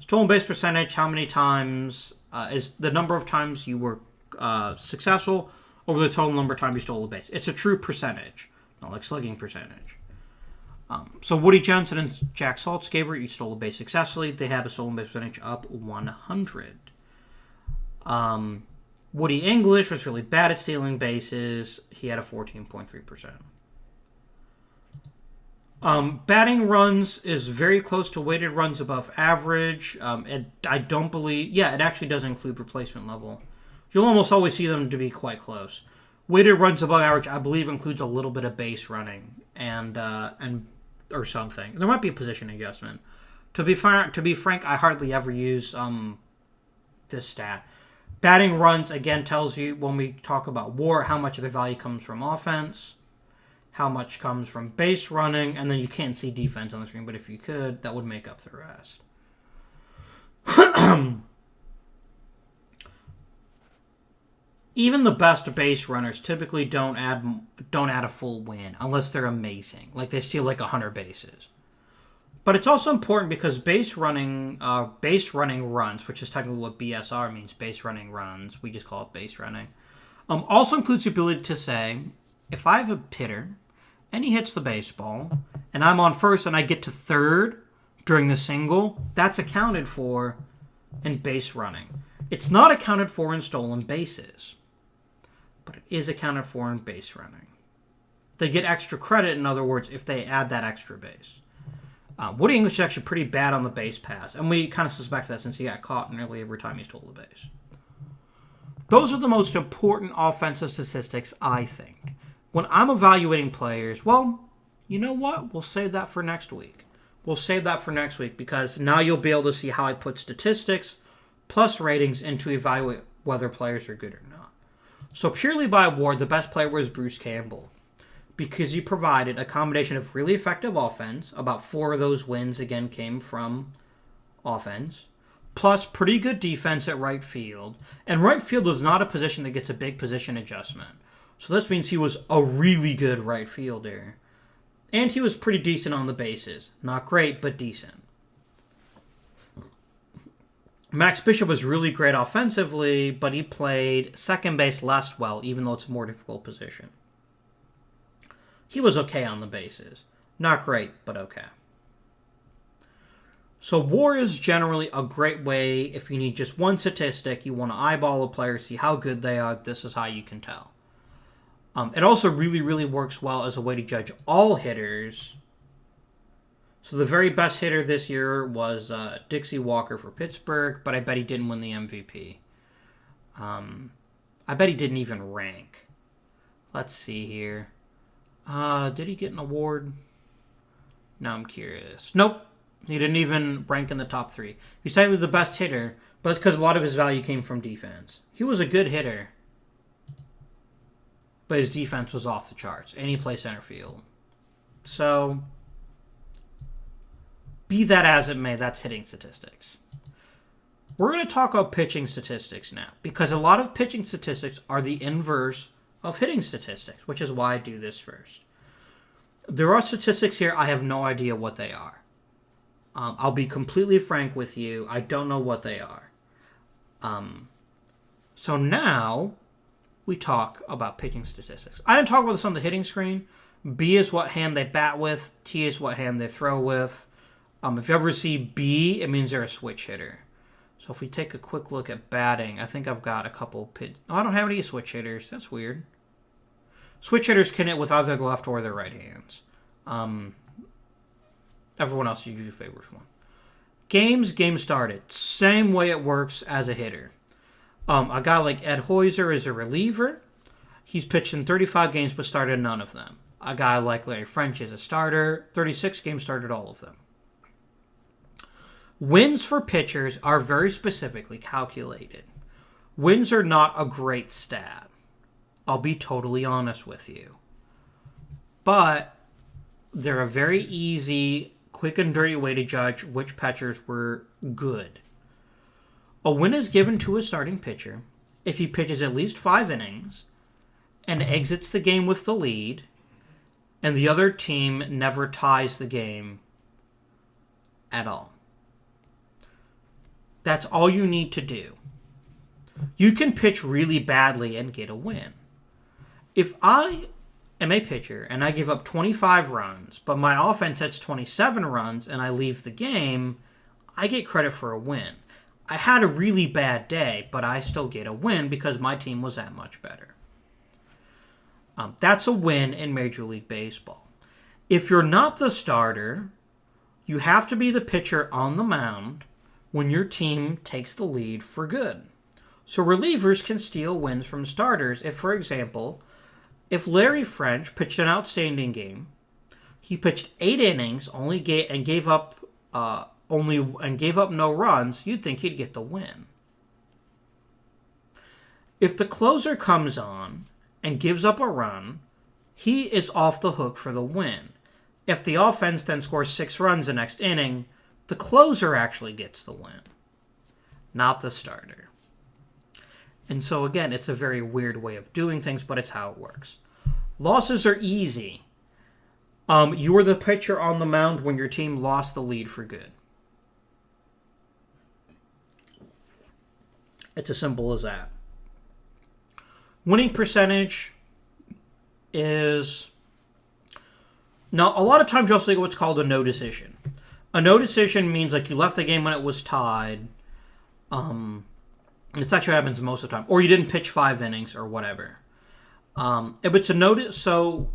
Stolen base percentage, how many times is the number of times you were successful over the total number of times you stole a base. It's a true percentage, not like slugging percentage. So Woody Johnson and Jack Saltzgaber each stole a base successfully. They have a stolen base percentage up 100. Woody English was really bad at stealing bases. He had a 14.3%. Batting runs is very close to weighted runs above average. I don't believe... Yeah, it actually does include replacement level. You'll almost always see them to be quite close. Weighted runs above average, I believe, includes a little bit of base running and or something. There might be a position adjustment. To be frank, I hardly ever use this stat. Batting runs, again, tells you, when we talk about WAR, how much of the value comes from offense, how much comes from base running, and then you can't see defense on the screen, but if you could, that would make up the rest. Even the best base runners typically don't add a full win unless they're amazing, like they steal like 100 bases. But it's also important because base running runs, which is technically what BSR means, base running runs, we just call it base running, also includes the ability to say, if I have a hitter and he hits the baseball and I'm on first and I get to third during the single, that's accounted for in base running. It's not accounted for in stolen bases, but it is accounted for in base running. They get extra credit, in other words, if they add that extra base. Woody English is actually pretty bad on the base pass, and we kind of suspect that since he got caught nearly every time he stole the base. Those are the most important offensive statistics, I think. When I'm evaluating players, well, you know what? We'll save that for next week. Because now you'll be able to see how I put statistics plus ratings in to evaluate whether players are good or not. So purely by award, the best player was Bruce Campbell. because he provided a combination of really effective offense. About 4 of those wins, again, came from offense. Plus pretty good defense at right field. And right field is not a position that gets a big position adjustment. So this means he was a really good right fielder. And he was pretty decent on the bases. Not great, but decent. Max Bishop was really great offensively, but he played second base less well, even though it's a more difficult position. He was okay on the bases. Not great, but okay. So WAR is generally a great way if you need just one statistic, you want to eyeball a player, see how good they are, this is how you can tell. It also really, really works well as a way to judge all hitters. So the very best hitter this year was Dixie Walker for Pittsburgh, but I bet he didn't win the MVP. I bet he didn't even rank. Let's see here. Did he get an award? Now I'm curious. Nope. He didn't even rank in the top 3. He's technically the best hitter, but it's because a lot of his value came from defense. He was a good hitter, but his defense was off the charts, and he played center field. So, be that as it may, that's hitting statistics. We're going to talk about pitching statistics now, because a lot of pitching statistics are the inverse of hitting statistics, which is why I do this first. There are statistics here, I have no idea what they are. I'll be completely frank with you. I don't know what they are. So now we talk about pitching statistics. I didn't talk about this on the hitting screen. B is what hand they bat with. T is what hand they throw with. If you ever see B, it means they're a switch hitter. So if we take a quick look at batting, I think I've got a couple Oh, I don't have any switch hitters. That's weird. Switch hitters can hit with either the left or their right hands. Everyone else usually favors one. Game started. Same way it works as a hitter. A guy like Ed Hoiser is a reliever. He's pitched in 35 games but started none of them. A guy like Larry French is a starter. 36 games, started all of them. Wins for pitchers are very specifically calculated. Wins are not a great stat. I'll be totally honest with you. But they're a very easy, quick and dirty way to judge which pitchers were good. A win is given to a starting pitcher if he pitches at least 5 innings and exits the game with the lead, and the other team never ties the game at all. That's all you need to do. You can pitch really badly and get a win. If I am a pitcher and I give up 25 runs, but my offense hits 27 runs and I leave the game, I get credit for a win. I had a really bad day, but I still get a win because my team was that much better. That's a win in Major League Baseball. If you're not the starter, you have to be the pitcher on the mound when your team takes the lead for good. So relievers can steal wins from starters if, for example, if Larry French pitched an outstanding game, he pitched 8 innings and gave up no runs, you'd think he'd get the win. If the closer comes on and gives up a run, he is off the hook for the win. If the offense then scores 6 runs the next inning, the closer actually gets the win, not the starter. And so again, it's a very weird way of doing things, but it's how it works. Losses are easy. You were the pitcher on the mound when your team lost the lead for good. It's as simple as that. Winning percentage is... Now, a lot of times you'll see what's called a no decision. A no decision means like you left the game when it was tied. It's actually happens most of the time. Or you didn't pitch 5 innings or whatever. If it's a no, so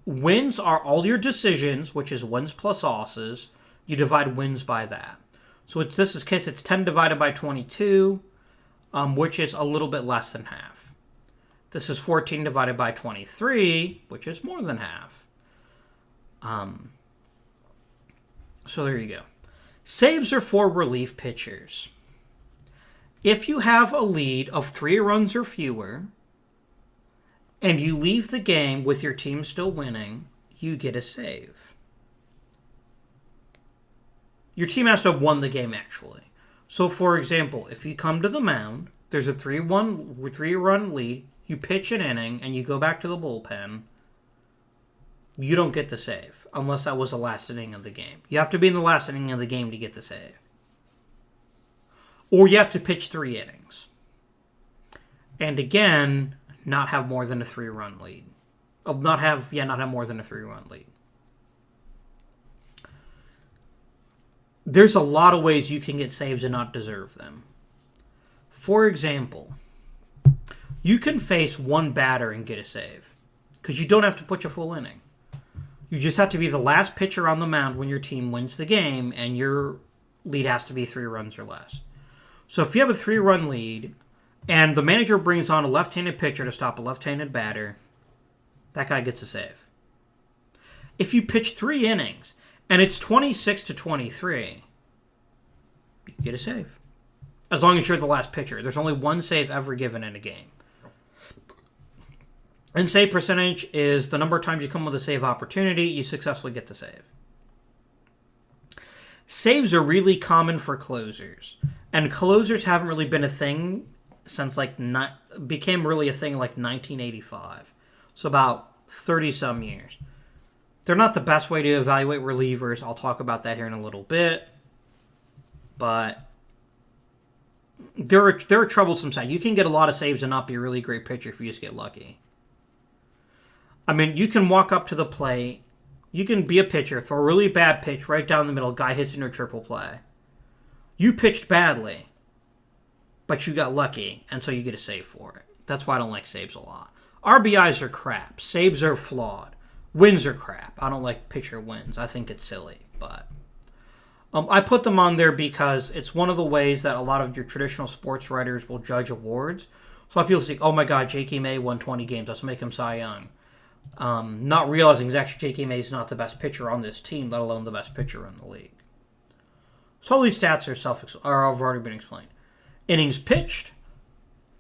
wins are all your decisions, which is wins plus losses. You divide wins by that. So this case, it's 10 divided by 22, which is a little bit less than half. This is 14 divided by 23, which is more than half. So there you go. Saves are for relief pitchers. If you have a lead of 3 runs or fewer, and you leave the game with your team still winning, you get a save. Your team has to have won the game, actually. So, for example, if you come to the mound, there's a 3-run lead, you pitch an inning, and you go back to the bullpen, you don't get the save, unless that was the last inning of the game. You have to be in the last inning of the game to get the save. Or you have to pitch 3 innings. And again, not have more than a 3-run lead. Not have more than a 3-run lead. There's a lot of ways you can get saves and not deserve them. For example, you can face one batter and get a save, because you don't have to pitch a full inning. You just have to be the last pitcher on the mound when your team wins the game, and your lead has to be 3 runs or less. So if you have a 3-run lead, and the manager brings on a left-handed pitcher to stop a left-handed batter, that guy gets a save. If you pitch 3 innings, and it's 26-23, you get a save. As long as you're the last pitcher. There's only one save ever given in a game. And save percentage is the number of times you come with a save opportunity, you successfully get the save. Saves are really common for closers. And closers haven't really been a thing since became really a thing like 1985. So about 30-some years. They're not the best way to evaluate relievers. I'll talk about that here in a little bit. But they're a troublesome side. You can get a lot of saves and not be a really great pitcher if you just get lucky. I mean, you can walk up to the plate. You can be a pitcher, throw a really bad pitch right down the middle. Guy hits into a triple play. You pitched badly, but you got lucky, and so you get a save for it. That's why I don't like saves a lot. RBIs are crap. Saves are flawed. Wins are crap. I don't like pitcher wins. I think it's silly, but I put them on there because it's one of the ways that a lot of your traditional sports writers will judge awards. So a lot of people think, oh my God, J.K. May won 20 games. Let's make him Cy Young. Not realizing actually J.K. May is not the best pitcher on this team, let alone the best pitcher in the league. So all these stats have already been explained. Innings pitched.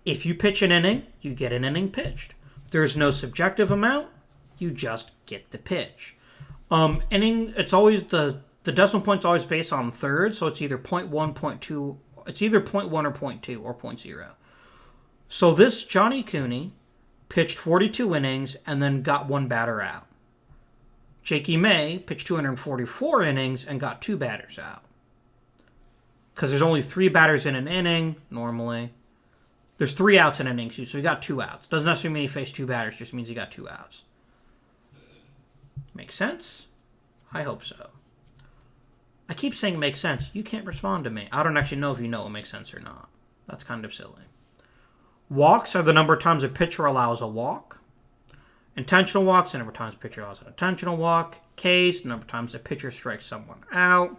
If you pitch an inning, you get an inning pitched. There's no subjective amount. You just get the pitch. It's always the decimal point's always based on thirds, so it's either 0.1, 0.2. It's either 0.1 or 0.2 or 0.0. So this Johnny Cooney pitched 42 innings and then got 1 batter out. J.K. May pitched 244 innings and got 2 batters out. Because there's only 3 batters in an inning, normally. There's 3 outs in an inning, so he got 2 outs. Doesn't necessarily mean he faced 2 batters, just means he got 2 outs. Makes sense? I hope so. I keep saying makes sense. You can't respond to me. I don't actually know if you know what makes sense or not. That's kind of silly. Walks are the number of times a pitcher allows a walk. Intentional walks, the number of times a pitcher allows an intentional walk. Ks, the number of times a pitcher strikes someone out.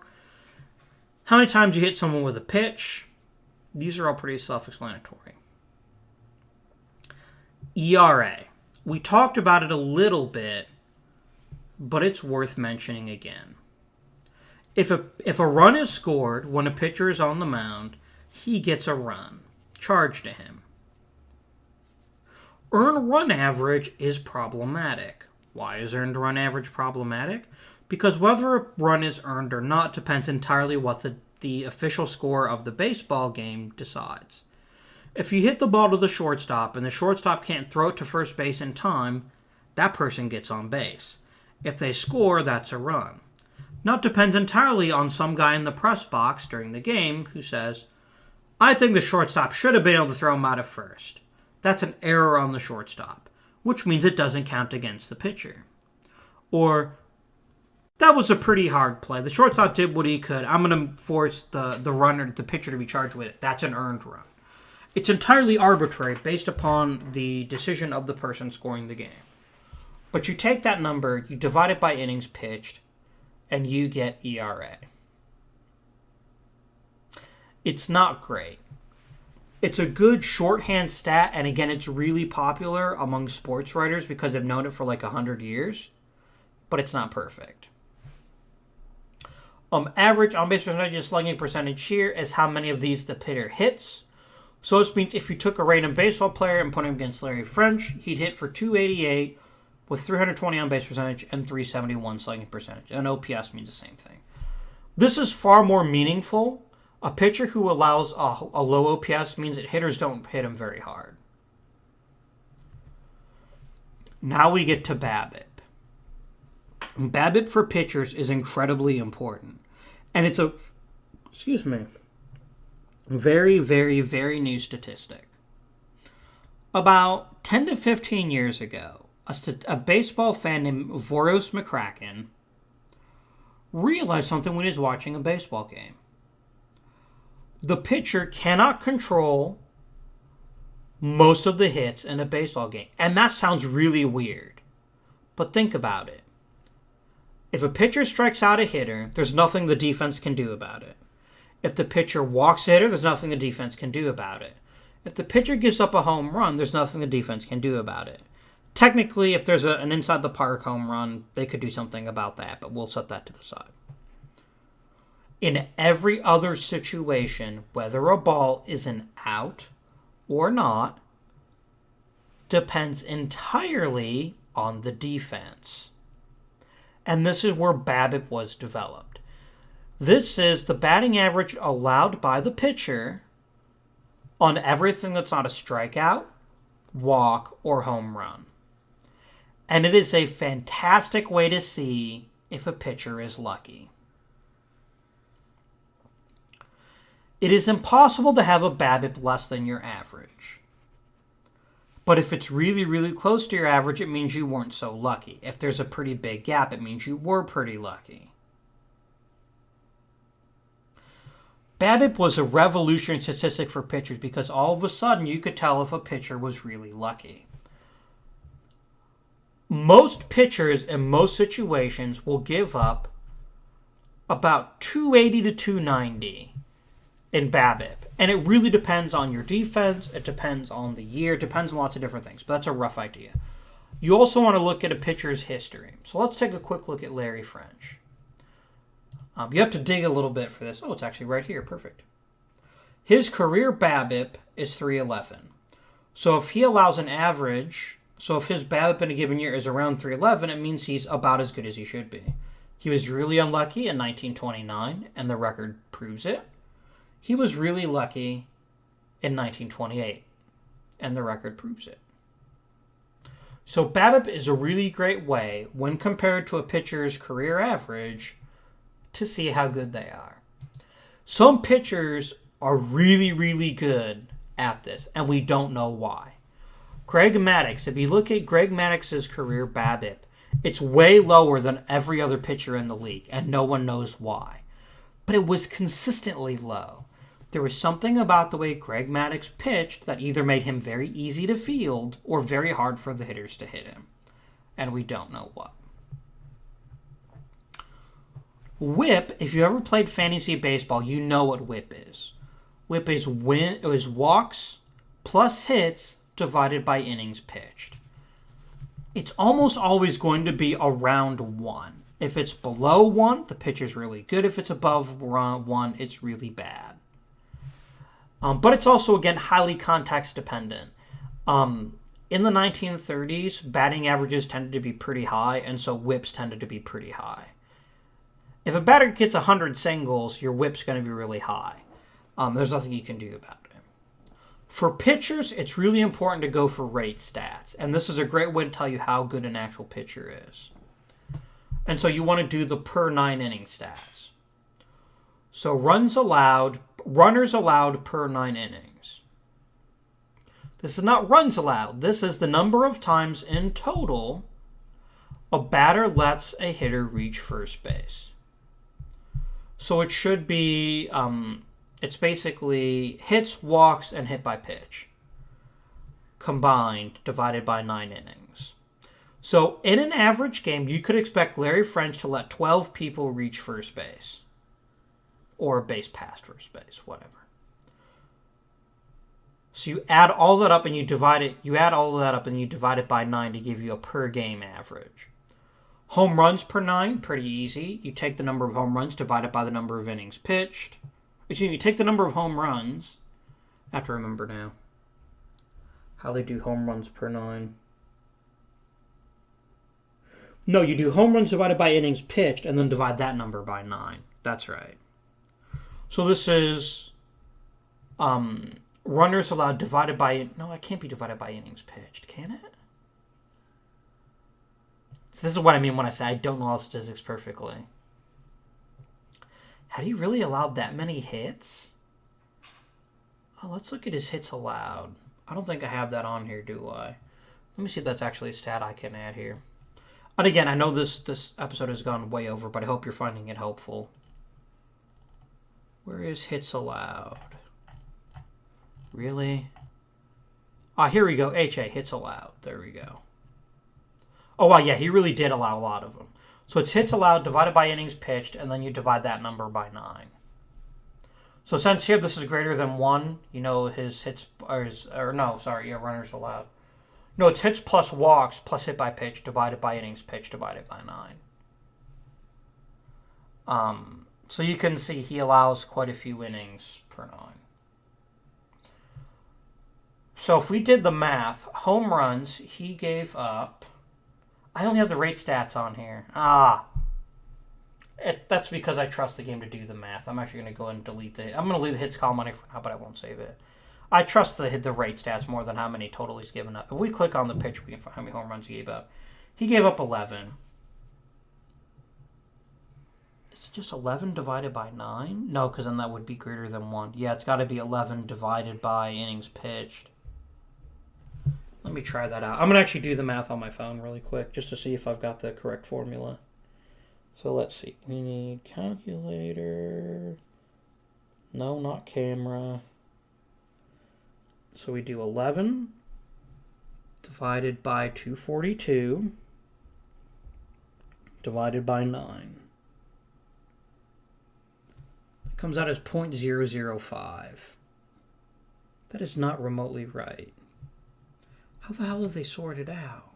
How many times you hit someone with a pitch. These are all pretty self-explanatory. ERA. We talked about it a little bit, but it's worth mentioning again. If a run is scored when a pitcher is on the mound, he gets a run charged to him. Earned run average is problematic. Why is earned run average problematic? Because whether a run is earned or not depends entirely what the official score of the baseball game decides. If you hit the ball to the shortstop and the shortstop can't throw it to first base in time, that person gets on base. If they score, that's a run. Now it depends entirely on some guy in the press box during the game who says, I think the shortstop should have been able to throw him out at first. That's an error on the shortstop, which means it doesn't count against the pitcher. Or, that was a pretty hard play. The shortstop did what he could. I'm going to force the runner, the pitcher, to be charged with it. That's an earned run. It's entirely arbitrary based upon the decision of the person scoring the game. But you take that number, you divide it by innings pitched, and you get ERA. It's not great. It's a good shorthand stat, and again, it's really popular among sports writers because they've known it for like 100 years, but it's not perfect. Average on-base percentage slugging percentage here is how many of these the hitter hits. So this means if you took a random baseball player and put him against Larry French, he'd hit for 288 with 320 on base percentage and 371 slugging percentage. And OPS means the same thing. This is far more meaningful. A pitcher who allows a low OPS means that hitters don't hit him very hard. Now we get to BABIP. BABIP for pitchers is incredibly important. And it's a, very, very, very new statistic. About 10 to 15 years ago, a baseball fan named Voros McCracken realized something when he was watching a baseball game. The pitcher cannot control most of the hits in a baseball game. And that sounds really weird. But think about it. If a pitcher strikes out a hitter, there's nothing the defense can do about it. If the pitcher walks a hitter, there's nothing the defense can do about it. If the pitcher gives up a home run, there's nothing the defense can do about it. Technically, if there's an inside the park home run, they could do something about that, but we'll set that to the side. In every other situation, whether a ball is an out or not, depends entirely on the defense. And this is where BABIP was developed. This is the batting average allowed by the pitcher on everything that's not a strikeout, walk, or home run. And it is a fantastic way to see if a pitcher is lucky. It is impossible to have a BABIP less than your average. But if it's really, really close to your average, it means you weren't so lucky. If there's a pretty big gap, it means you were pretty lucky. BABIP was a revolutionary statistic for pitchers because all of a sudden you could tell if a pitcher was really lucky. Most pitchers in most situations will give up about 280 to 290 in BABIP. And it really depends on your defense. It depends on the year. It depends on lots of different things. But that's a rough idea. You also want to look at a pitcher's history. So let's take a quick look at Larry French. You have to dig a little bit for this. Oh, it's actually right here. Perfect. His career BABIP is 311. So if he allows an average, so if his BABIP in a given year is around 311, it means he's about as good as he should be. He was really unlucky in 1929, and the record proves it. He was really lucky in 1928, and the record proves it. So BABIP is a really great way, when compared to a pitcher's career average, to see how good they are. Some pitchers are really, really good at this, and we don't know why. Greg Maddux, if you look at Greg Maddux's career BABIP, it's way lower than every other pitcher in the league, and no one knows why. But it was consistently low. There was something about the way Greg Maddux pitched that either made him very easy to field or very hard for the hitters to hit him. And we don't know what. WHIP, if you ever played fantasy baseball, you know what WHIP is. WHIP is walks plus hits divided by innings pitched. It's almost always going to be around 1. If it's below 1, the pitcher's really good. If it's above 1, it's really bad. But it's also, again, highly context dependent. In the 1930s, batting averages tended to be pretty high, and so WHIPs tended to be pretty high. If a batter gets 100 singles, your WHIP's going to be really high. There's nothing you can do about it. For pitchers, it's really important to go for rate stats, and this is a great way to tell you how good an actual pitcher is. And so you want to do the per 9 inning stats. So runners allowed per 9 innings. This is not runs allowed. This is the number of times in total a batter lets a hitter reach first base. So it should be, it's basically hits, walks, and hit by pitch combined divided by 9 innings. So in an average game, you could expect Larry French to let 12 people reach first base. Or base past first base, whatever. So you add all that up and you divide it by 9 to give you a per game average. Home runs per 9, pretty easy. You take the number of home runs, divide it by the number of innings pitched. You take the number of home runs, I have to remember now how they do home runs per 9. No, you do home runs divided by innings pitched and then divide that number by 9. That's right. So this is runners allowed divided by... No, it can't be divided by innings pitched, can it? So this is what I mean when I say I don't know all statistics perfectly. Had he really allowed that many hits? Oh, let's look at his hits allowed. I don't think I have that on here, do I? Let me see if that's actually a stat I can add here. And again, I know this episode has gone way over, but I hope you're finding it helpful. Where is hits allowed? Really? Ah, here we go. HA, hits allowed. There we go. Oh, wow, yeah, he really did allow a lot of them. So it's hits allowed divided by innings pitched, and then you divide that number by 9. So since here this is greater than 1, you know his hits, runners allowed. No, it's hits plus walks plus hit by pitch divided by innings pitched divided by 9. So you can see he allows quite a few innings per 9. So if we did the math, home runs, he gave up... I only have the rate stats on here. That's because I trust the game to do the math. I'm actually going to go and delete the... I'm going to leave the hits column on it for now, but I won't save it. I trust the rate stats more than how many total he's given up. If we click on the pitch, we can find how many home runs he gave up. He gave up 11. Is it just 11 divided by 9? No, because then that would be greater than 1. Yeah, it's got to be 11 divided by innings pitched. Let me try that out. I'm going to actually do the math on my phone really quick just to see if I've got the correct formula. So let's see. We need calculator. No, not camera. So we do 11 divided by 242 divided by 9. It comes out as 0.005. That is not remotely right. How the hell did they sort it out?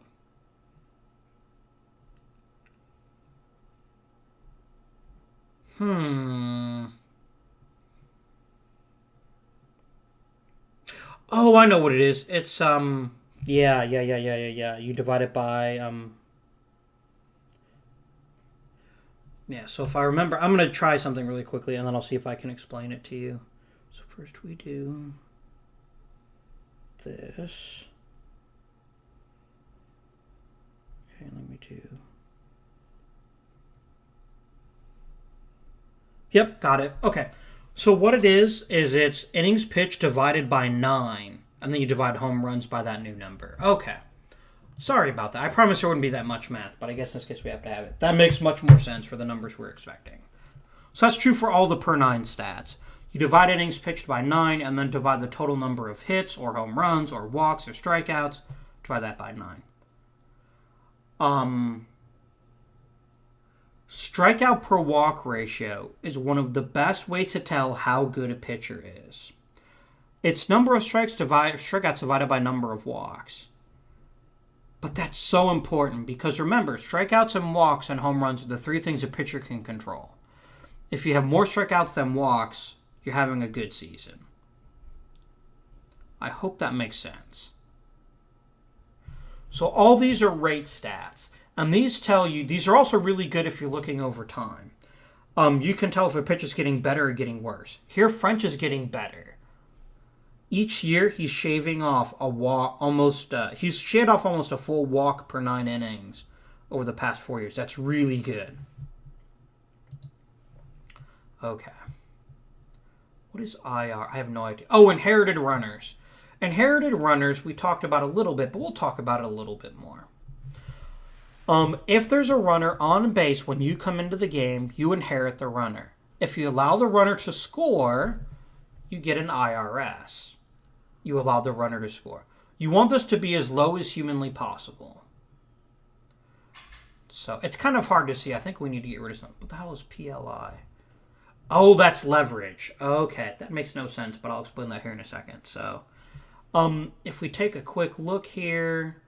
Oh, I know what it is. It's yeah. You divide it by yeah, so if I remember, I'm going to try something really quickly and then I'll see if I can explain it to you. So first we do this. Okay, let me do... Yep, got it. Okay. So what it is it's innings pitched divided by 9. And then you divide home runs by that new number. Okay. Sorry about that. I promise there wouldn't be that much math, but I guess in this case we have to have it. That makes much more sense for the numbers we're expecting. So that's true for all the per 9 stats. You divide innings pitched by 9 and then divide the total number of hits or home runs or walks or strikeouts. Divide that by 9. Strikeout per walk ratio is one of the best ways to tell how good a pitcher is. It's number of strikeouts divided by number of walks. But that's so important because remember, strikeouts and walks and home runs are the 3 things a pitcher can control. If you have more strikeouts than walks, you're having a good season. I hope that makes sense. So all these are rate stats. And these tell you, these are also really good if you're looking over time. You can tell if a pitcher's getting better or getting worse. Here, French is getting better. Each year, he's shaving off a walk, he's shaved off almost a full walk per 9 innings over the past 4 years. That's really good. Okay. What is IR? I have no idea. Oh, inherited runners. Inherited runners, we talked about a little bit, but we'll talk about it a little bit more. If there's a runner on base when you come into the game, you inherit the runner. If you allow the runner to score, you get an IRS. You allow the runner to score. You want this to be as low as humanly possible. So it's kind of hard to see. I think we need to get rid of something. What the hell is PLI? Oh, that's leverage. Okay, that makes no sense, but I'll explain that here in a second. So if we take a quick look here...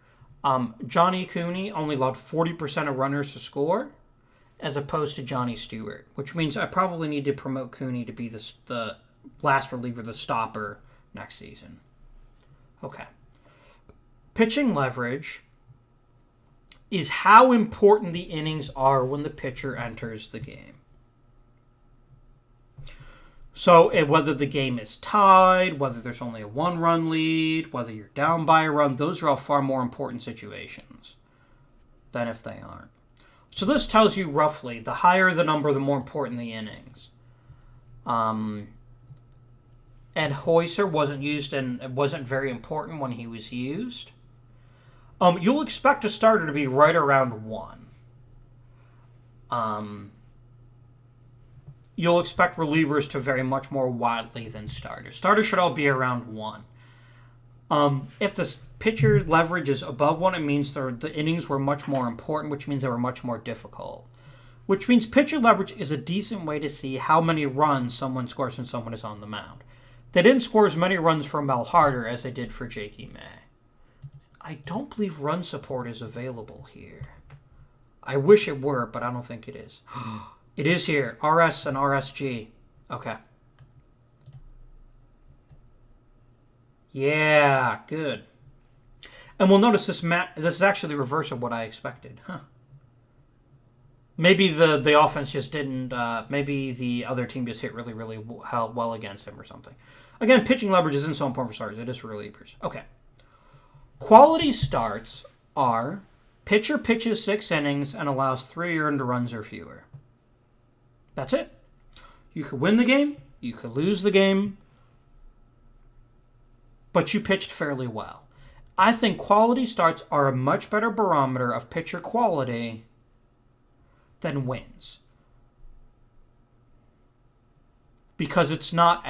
Johnny Cooney only allowed 40% of runners to score as opposed to Johnny Stewart, which means I probably need to promote Cooney to be the last reliever, the stopper, next season. Okay. Pitching leverage is how important the innings are when the pitcher enters the game. So whether the game is tied, whether there's only a one-run lead, whether you're down by a run, those are all far more important situations than if they aren't. So this tells you roughly, the higher the number, the more important the innings. And Hoyser wasn't used, and it wasn't very important when he was used. You'll expect a starter to be right around 1. You'll expect relievers to vary much more widely than starters. Starters should all be around 1. If the pitcher leverage is above 1, it means the innings were much more important, which means they were much more difficult. Which means pitcher leverage is a decent way to see how many runs someone scores when someone is on the mound. They didn't score as many runs for Mel Harder as they did for Jakey May. I don't believe run support is available here. I wish it were, but I don't think it is. It is here. RS and RSG. Okay. Yeah, good. And we'll notice this is actually the reverse of what I expected. Huh. Maybe the offense just didn't... maybe the other team just hit really, really well against him or something. Again, pitching leverage isn't so important for starters. It is for relievers. Okay. Quality starts are pitcher pitches 6 innings and allows 3 earned runs or fewer. That's it. You could win the game. You could lose the game. But you pitched fairly well. I think quality starts are a much better barometer of pitcher quality than wins. Because it's not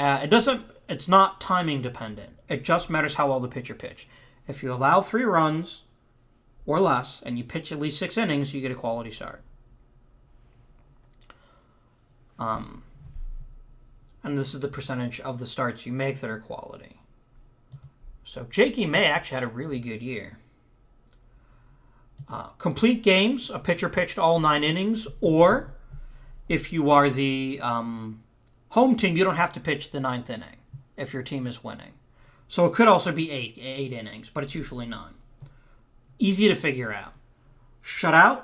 timing dependent. It just matters how well the pitcher pitched. If you allow 3 runs or less and you pitch at least 6 innings, you get a quality start. And this is the percentage of the starts you make that are quality. So Jakey May actually had a really good year. Complete games, a pitcher pitched all 9 innings, or if you are the home team, you don't have to pitch the 9th inning if your team is winning. So it could also be 8 innings, but it's usually 9. Easy to figure out. Shutout,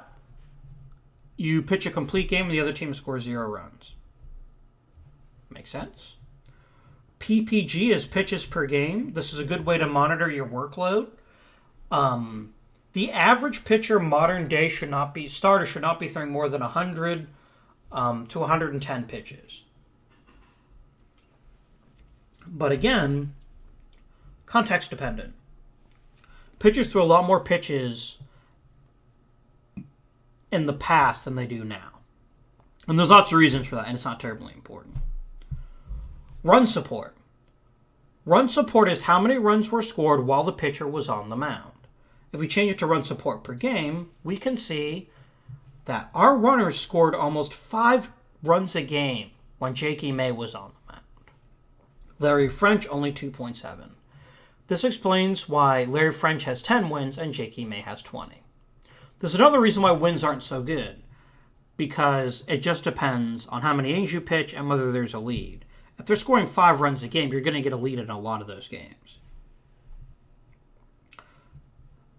you pitch a complete game and the other team scores 0 runs. Makes sense? PPG is pitches per game. This is a good way to monitor your workload. The average pitcher modern day should not be throwing more than 100 to 110 pitches. But again, context dependent. Pitchers throw a lot more pitches in the past than they do now. And there's lots of reasons for that, and it's not terribly important. Run support. Run support is how many runs were scored while the pitcher was on the mound. If we change it to run support per game, we can see that our runners scored almost 5 runs a game when Jakey May was on the mound. Larry French only 2.7. This explains why Larry French has 10 wins and Jakey May has 20. There's another reason why wins aren't so good, because it just depends on how many innings you pitch and whether there's a lead. If they're scoring 5 runs a game, you're going to get a lead in a lot of those games.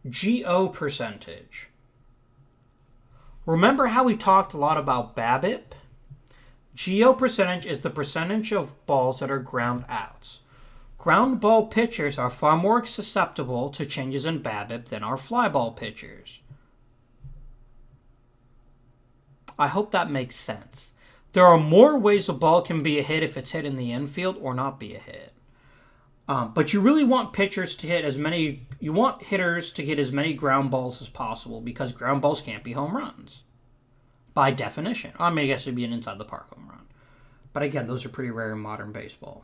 GO percentage. Remember how we talked a lot about BABIP? GO percentage is the percentage of balls that are ground outs. Ground ball pitchers are far more susceptible to changes in BABIP than are fly ball pitchers. I hope that makes sense. There are more ways a ball can be a hit if it's hit in the infield or not be a hit. But you really want pitchers to hit you want hitters to hit as many ground balls as possible, because ground balls can't be home runs. By definition. I mean, I guess it'd be an inside the park home run. But again, those are pretty rare in modern baseball.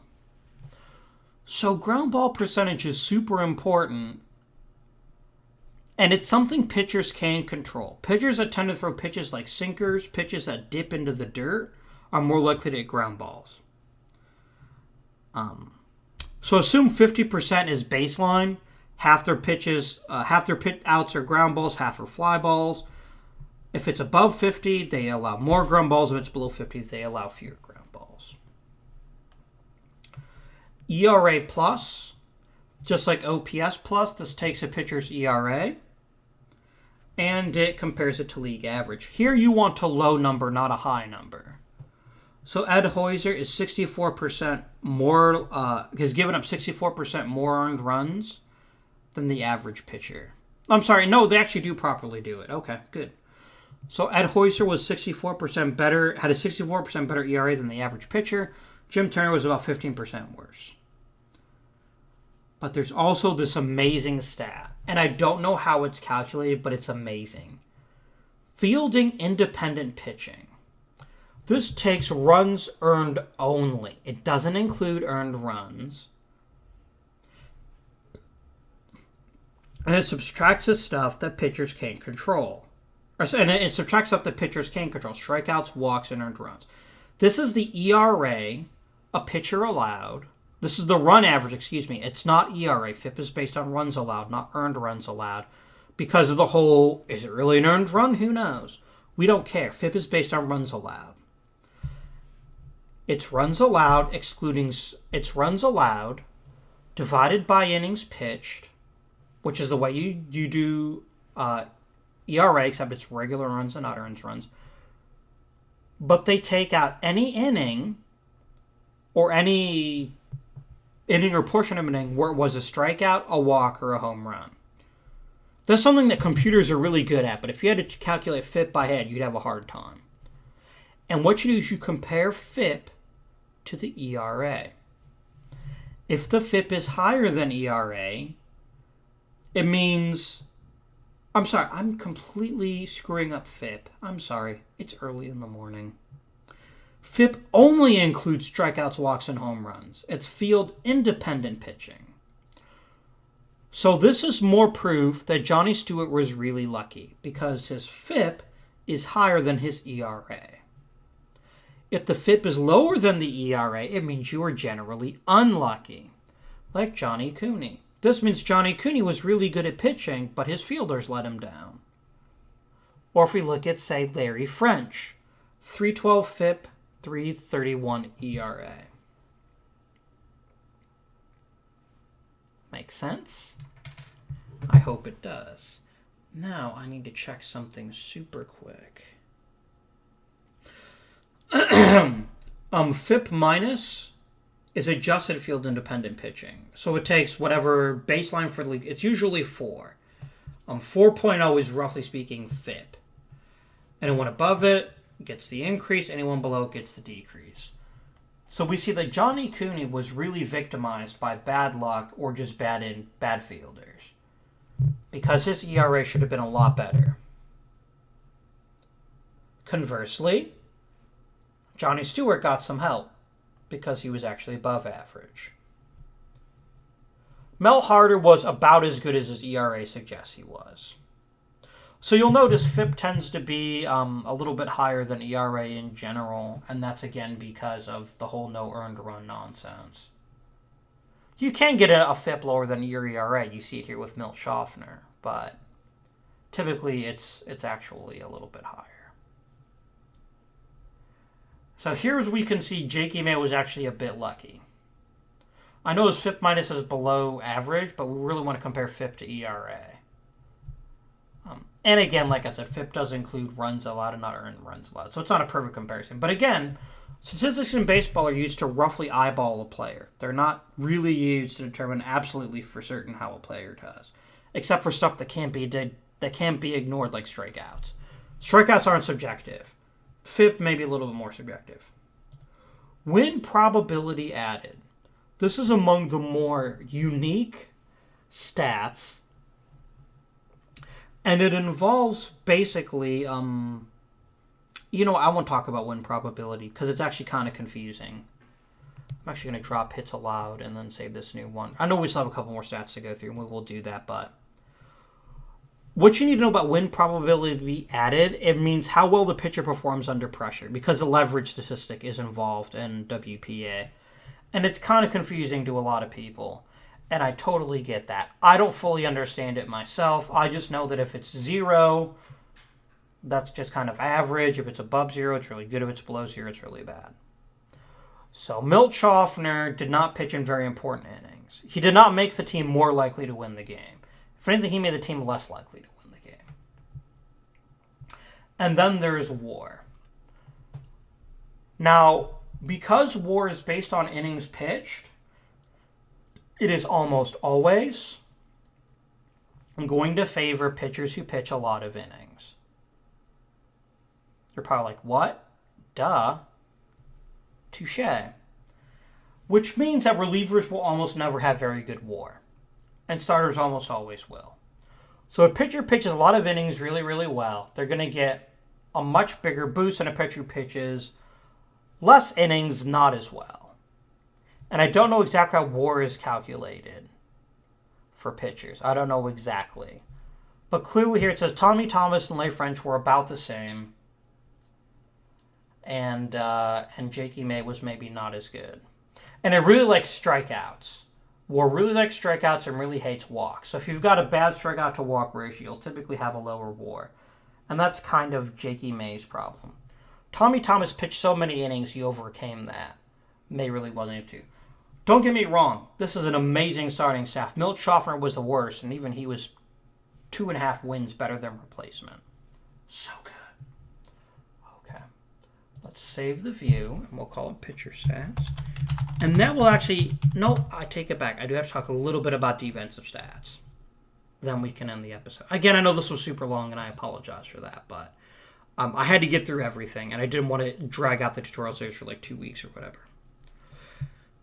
So ground ball percentage is super important. And it's something pitchers can control. Pitchers that tend to throw pitches like sinkers, pitches that dip into the dirt, are more likely to hit ground balls. So assume 50% is baseline. Half their pit outs are ground balls, half are fly balls. If it's above 50, they allow more ground balls. If it's below 50, they allow fewer ground balls. ERA plus, just like OPS plus, this takes a pitcher's ERA and it compares it to league average. Here you want a low number, not a high number. So Ed Heuser is 64% more, has given up 64% more earned runs than the average pitcher. I'm sorry, no, they actually do properly do it. Okay, good. So Ed Heuser was 64% better, had a 64% better ERA than the average pitcher. Jim Turner was about 15% worse. But there's also this amazing stat, and I don't know how it's calculated, but it's amazing. Fielding independent pitching. This takes runs earned only. It doesn't include earned runs. And it subtracts the stuff that pitchers can't control. And it subtracts stuff that pitchers can't control. Strikeouts, walks, and earned runs. This is the ERA a pitcher allowed. This is the run average, excuse me. It's not ERA. FIP is based on runs allowed, not earned runs allowed. Because of the whole, is it really an earned run? Who knows? We don't care. FIP is based on runs allowed. It's runs allowed, it's runs allowed, divided by innings pitched, which is the way you do ERA, except it's regular runs and not earned runs. But they take out any inning or any inning or portion of an inning where it was a strikeout, a walk, or a home run. That's something that computers are really good at, but if you had to calculate FIP by head, you'd have a hard time. And what you do is you compare FIP to the ERA. If the FIP is higher than ERA, it means... I'm sorry, I'm completely screwing up FIP. I'm sorry, it's early in the morning. FIP only includes strikeouts, walks, and home runs. It's field-independent pitching. So this is more proof that Johnny Stewart was really lucky because his FIP is higher than his ERA. If the FIP is lower than the ERA, it means you are generally unlucky, like Johnny Cooney. This means Johnny Cooney was really good at pitching, but his fielders let him down. Or if we look at, say, Larry French, 3.12 FIP, 3.31 ERA. Make sense? I hope it does. Now I need to check something super quick. FIP minus is adjusted field independent pitching. So it takes whatever baseline for the league. It's usually 4. 4.0 is roughly speaking FIP. Anyone above it gets the increase. Anyone below it gets the decrease. So we see that Johnny Cooney was really victimized by bad luck or just bad fielders. Because his ERA should have been a lot better. Conversely, Johnny Stewart got some help because he was actually above average. Mel Harder was about as good as his ERA suggests he was. So you'll notice FIP tends to be a little bit higher than ERA in general, and that's again because of the whole no earned run nonsense. You can get a FIP lower than your ERA. You see it here with Milt Schaffner, but typically it's actually a little bit higher. So here's we can see Jakey May was actually a bit lucky. I know his FIP minus is below average, but we really want to compare FIP to ERA. And again, like I said, FIP does include runs allowed and not earned runs allowed. So it's not a perfect comparison. But again, statistics in baseball are used to roughly eyeball a player. They're not really used to determine absolutely for certain how a player does. Except for stuff that can't be ignored, like strikeouts. Strikeouts aren't subjective. FIP may be a little bit more subjective. Win probability added. This is among the more unique stats. And it involves basically, I want to talk about win probability because it's actually kind of confusing. I'm actually going to drop hits allowed and then save this new one. I know we still have a couple more stats to go through, and we will do that, but what you need to know about win probability added, it means how well the pitcher performs under pressure because the leverage statistic is involved in WPA. And it's kind of confusing to a lot of people. And I totally get that. I don't fully understand it myself. I just know that if it's 0, that's just kind of average. If it's above 0, it's really good. If it's below 0, it's really bad. So Milt Schaffner did not pitch in very important innings. He did not make the team more likely to win the game. If anything, he made the team less likely to win the game. And then there's WAR. Now, because WAR is based on innings pitched, it is almost always going to favor pitchers who pitch a lot of innings. You're probably like, what? Duh. Touché. Which means that relievers will almost never have very good WAR. And starters almost always will. So a pitcher pitches a lot of innings really, really well. They're going to get a much bigger boost than a pitcher who pitches less innings not as well. And I don't know exactly how WAR is calculated for pitchers. I don't know exactly. But clearly here it says Tommy Thomas and Leigh French were about the same. And Jakey May was maybe not as good. And it really likes strikeouts. WAR really likes strikeouts and really hates walks. So if you've got a bad strikeout to walk ratio, you'll typically have a lower WAR. And that's kind of Jakey May's problem. Tommy Thomas pitched so many innings, he overcame that. May really wasn't able to. Don't get me wrong. This is an amazing starting staff. Milt Schaffner was the worst, and even he was 2.5 wins better than replacement. So good. Okay. Let's save the view, and we'll call it pitcher stats. And that will actually... No, I take it back. I do have to talk a little bit about defensive stats. Then we can end the episode. Again, I know this was super long, and I apologize for that, but I had to get through everything, and I didn't want to drag out the tutorial series for like 2 weeks or whatever.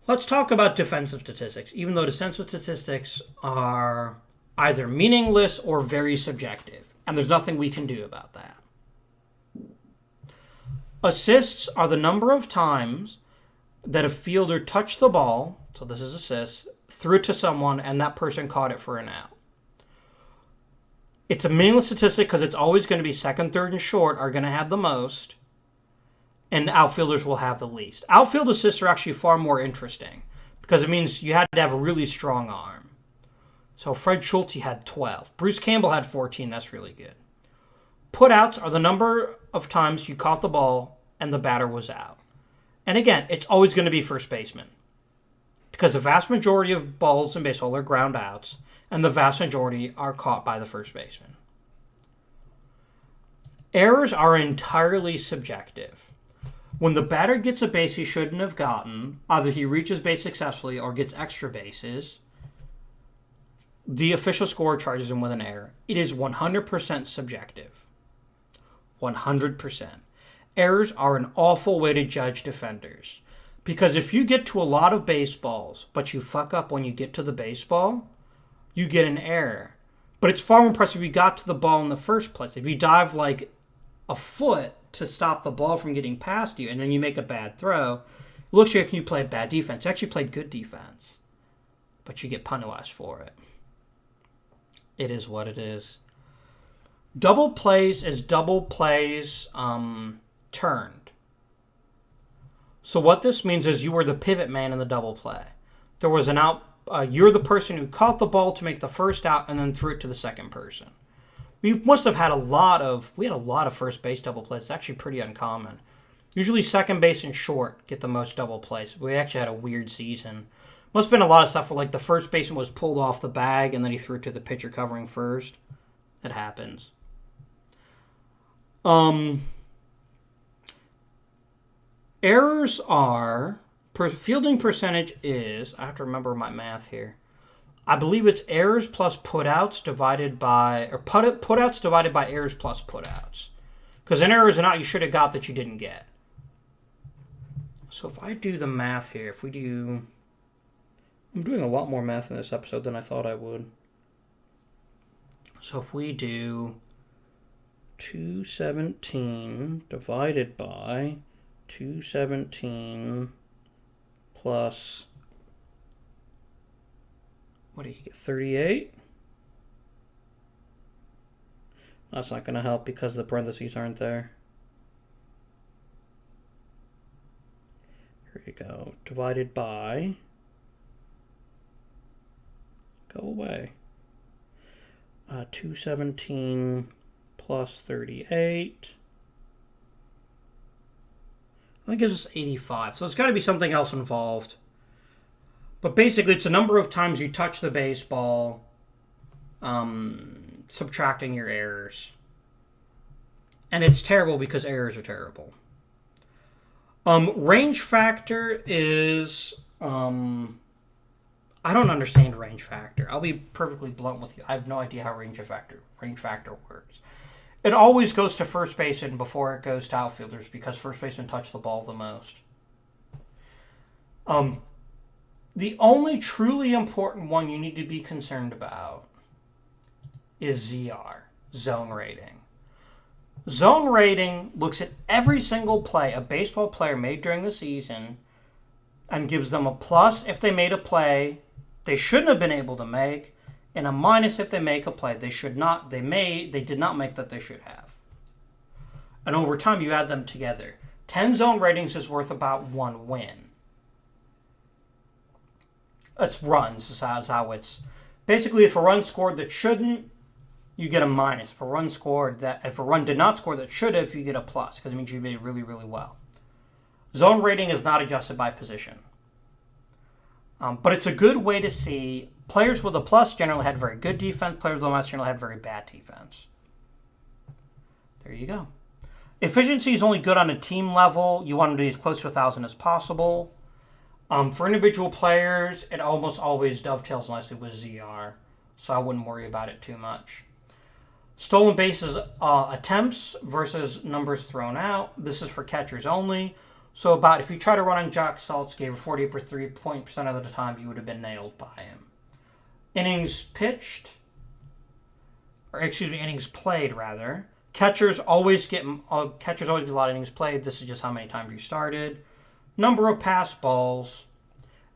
Let's talk about defensive statistics, even though defensive statistics are either meaningless or very subjective, and there's nothing we can do about that. Assists are the number of times that a fielder touched the ball, so this is assists, threw it to someone, and that person caught it for an out. It's a meaningless statistic because it's always going to be second, third, and short are going to have the most, and outfielders will have the least. Outfield assists are actually far more interesting because it means you had to have a really strong arm. So Fred Schulte had 12. Bruce Campbell had 14. That's really good. Putouts are the number of times you caught the ball and the batter was out. And again, it's always going to be first baseman because the vast majority of balls in baseball are ground outs and the vast majority are caught by the first baseman. Errors are entirely subjective. When the batter gets a base he shouldn't have gotten, either he reaches base successfully or gets extra bases, the official scorer charges him with an error. It is 100% subjective. 100%. Errors are an awful way to judge defenders. Because if you get to a lot of baseballs, but you fuck up when you get to the baseball, you get an error. But it's far more impressive if you got to the ball in the first place. If you dive like a foot to stop the ball from getting past you and then you make a bad throw, it looks like you played bad defense. You actually played good defense. But you get penalized for it. It is what it is. Double plays is double plays turned. So what this means is you were the pivot man in the double play. There was an out. You're the person who caught the ball to make the first out and then threw it to the second person. We must have had a lot of first base double plays. It's actually pretty uncommon. Usually second base and short get the most double plays. We actually had a weird season. Must have been a lot of stuff where like the first baseman was pulled off the bag and then he threw it to the pitcher covering first. It happens. Errors are... fielding percentage is... I have to remember my math here. I believe it's errors plus putouts divided by... Or putouts divided by errors plus putouts. Because an error is an out you should have got that you didn't get. So if I do the math here, if we do... I'm doing a lot more math in this episode than I thought I would. So if we do 217 divided by 217 plus, what do you get, 38? That's not going to help because the parentheses aren't there. Here you go. Divided by, go away. 217 plus 38. That gives us 85. So it's got to be something else involved. But basically, it's a number of times you touch the baseball, subtracting your errors. And it's terrible because errors are terrible. Range factor is... I don't understand range factor. I'll be perfectly blunt with you. I have no idea how range factor works. It always goes to first baseman before it goes to outfielders because first baseman touch the ball the most. The only truly important one you need to be concerned about is ZR, zone rating. Zone rating looks at every single play a baseball player made during the season and gives them a plus if they made a play they shouldn't have been able to make, and a minus if they make a play they did not make that they should have. And over time, you add them together. 10 zone ratings is worth about 1 win. It's runs, is how it's... Basically, if a run scored that shouldn't, you get a minus. If a run did not score that should have, you get a plus, because it means you did really, really well. Zone rating is not adjusted by position. But it's a good way to see players with a plus generally had very good defense. Players with a minus generally had very bad defense. There you go. Efficiency is only good on a team level. You want to be as close to 1,000 as possible. For individual players, it almost always dovetails nicely with ZR, so I wouldn't worry about it too much. Stolen bases attempts versus numbers thrown out. This is for catchers only. So about if you try to run on Jock Salt's gave 43% of the time, you would have been nailed by him. Innings played rather. Catchers always get a lot of innings played. This is just how many times you started. Number of pass balls.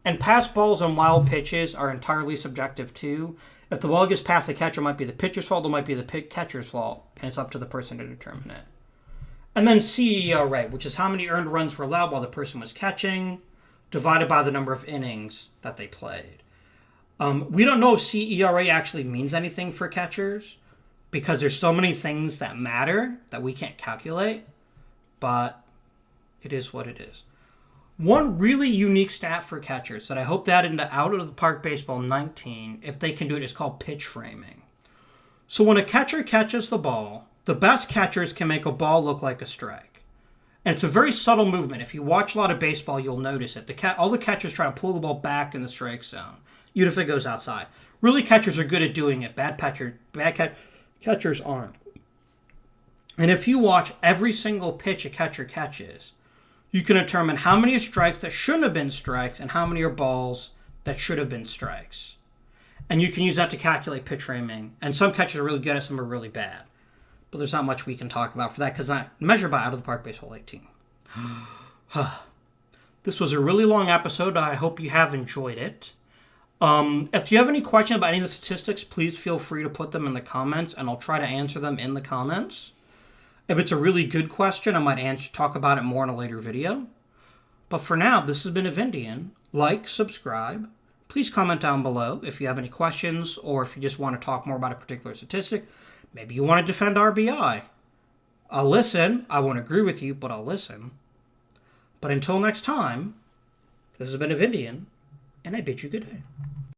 And pass balls and wild pitches are entirely subjective too. If the ball gets past the catcher, it might be the pitcher's fault, it might be the catcher's fault, and it's up to the person to determine it. And then CERA, which is how many earned runs were allowed while the person was catching, divided by the number of innings that they played. We don't know if CERA actually means anything for catchers because there's so many things that matter that we can't calculate, but it is what it is. One really unique stat for catchers that I hope to add into Out of the Park Baseball 19, if they can do it, is called pitch framing. So when a catcher catches the ball, the best catchers can make a ball look like a strike. And it's a very subtle movement. If you watch a lot of baseball, you'll notice it. All the catchers try to pull the ball back in the strike zone, even if it goes outside. Really, catchers are good at doing it. Bad catchers aren't. And if you watch every single pitch a catcher catches, you can determine how many are strikes that shouldn't have been strikes and how many are balls that should have been strikes. And you can use that to calculate pitch framing. And some catchers are really good at some are really bad. But there's not much we can talk about for that because I measure by Out of the Park Baseball 18. This was a really long episode. I hope you have enjoyed it. If you have any questions about any of the statistics, please feel free to put them in the comments, and I'll try to answer them in the comments. If it's a really good question, I might talk about it more in a later video. But for now, this has been Avindian. Like, subscribe. Please comment down below if you have any questions or if you just want to talk more about a particular statistic. Maybe you want to defend RBI. I'll listen. I won't agree with you, but I'll listen. But until next time, this has been Avindian, and I bid you good day.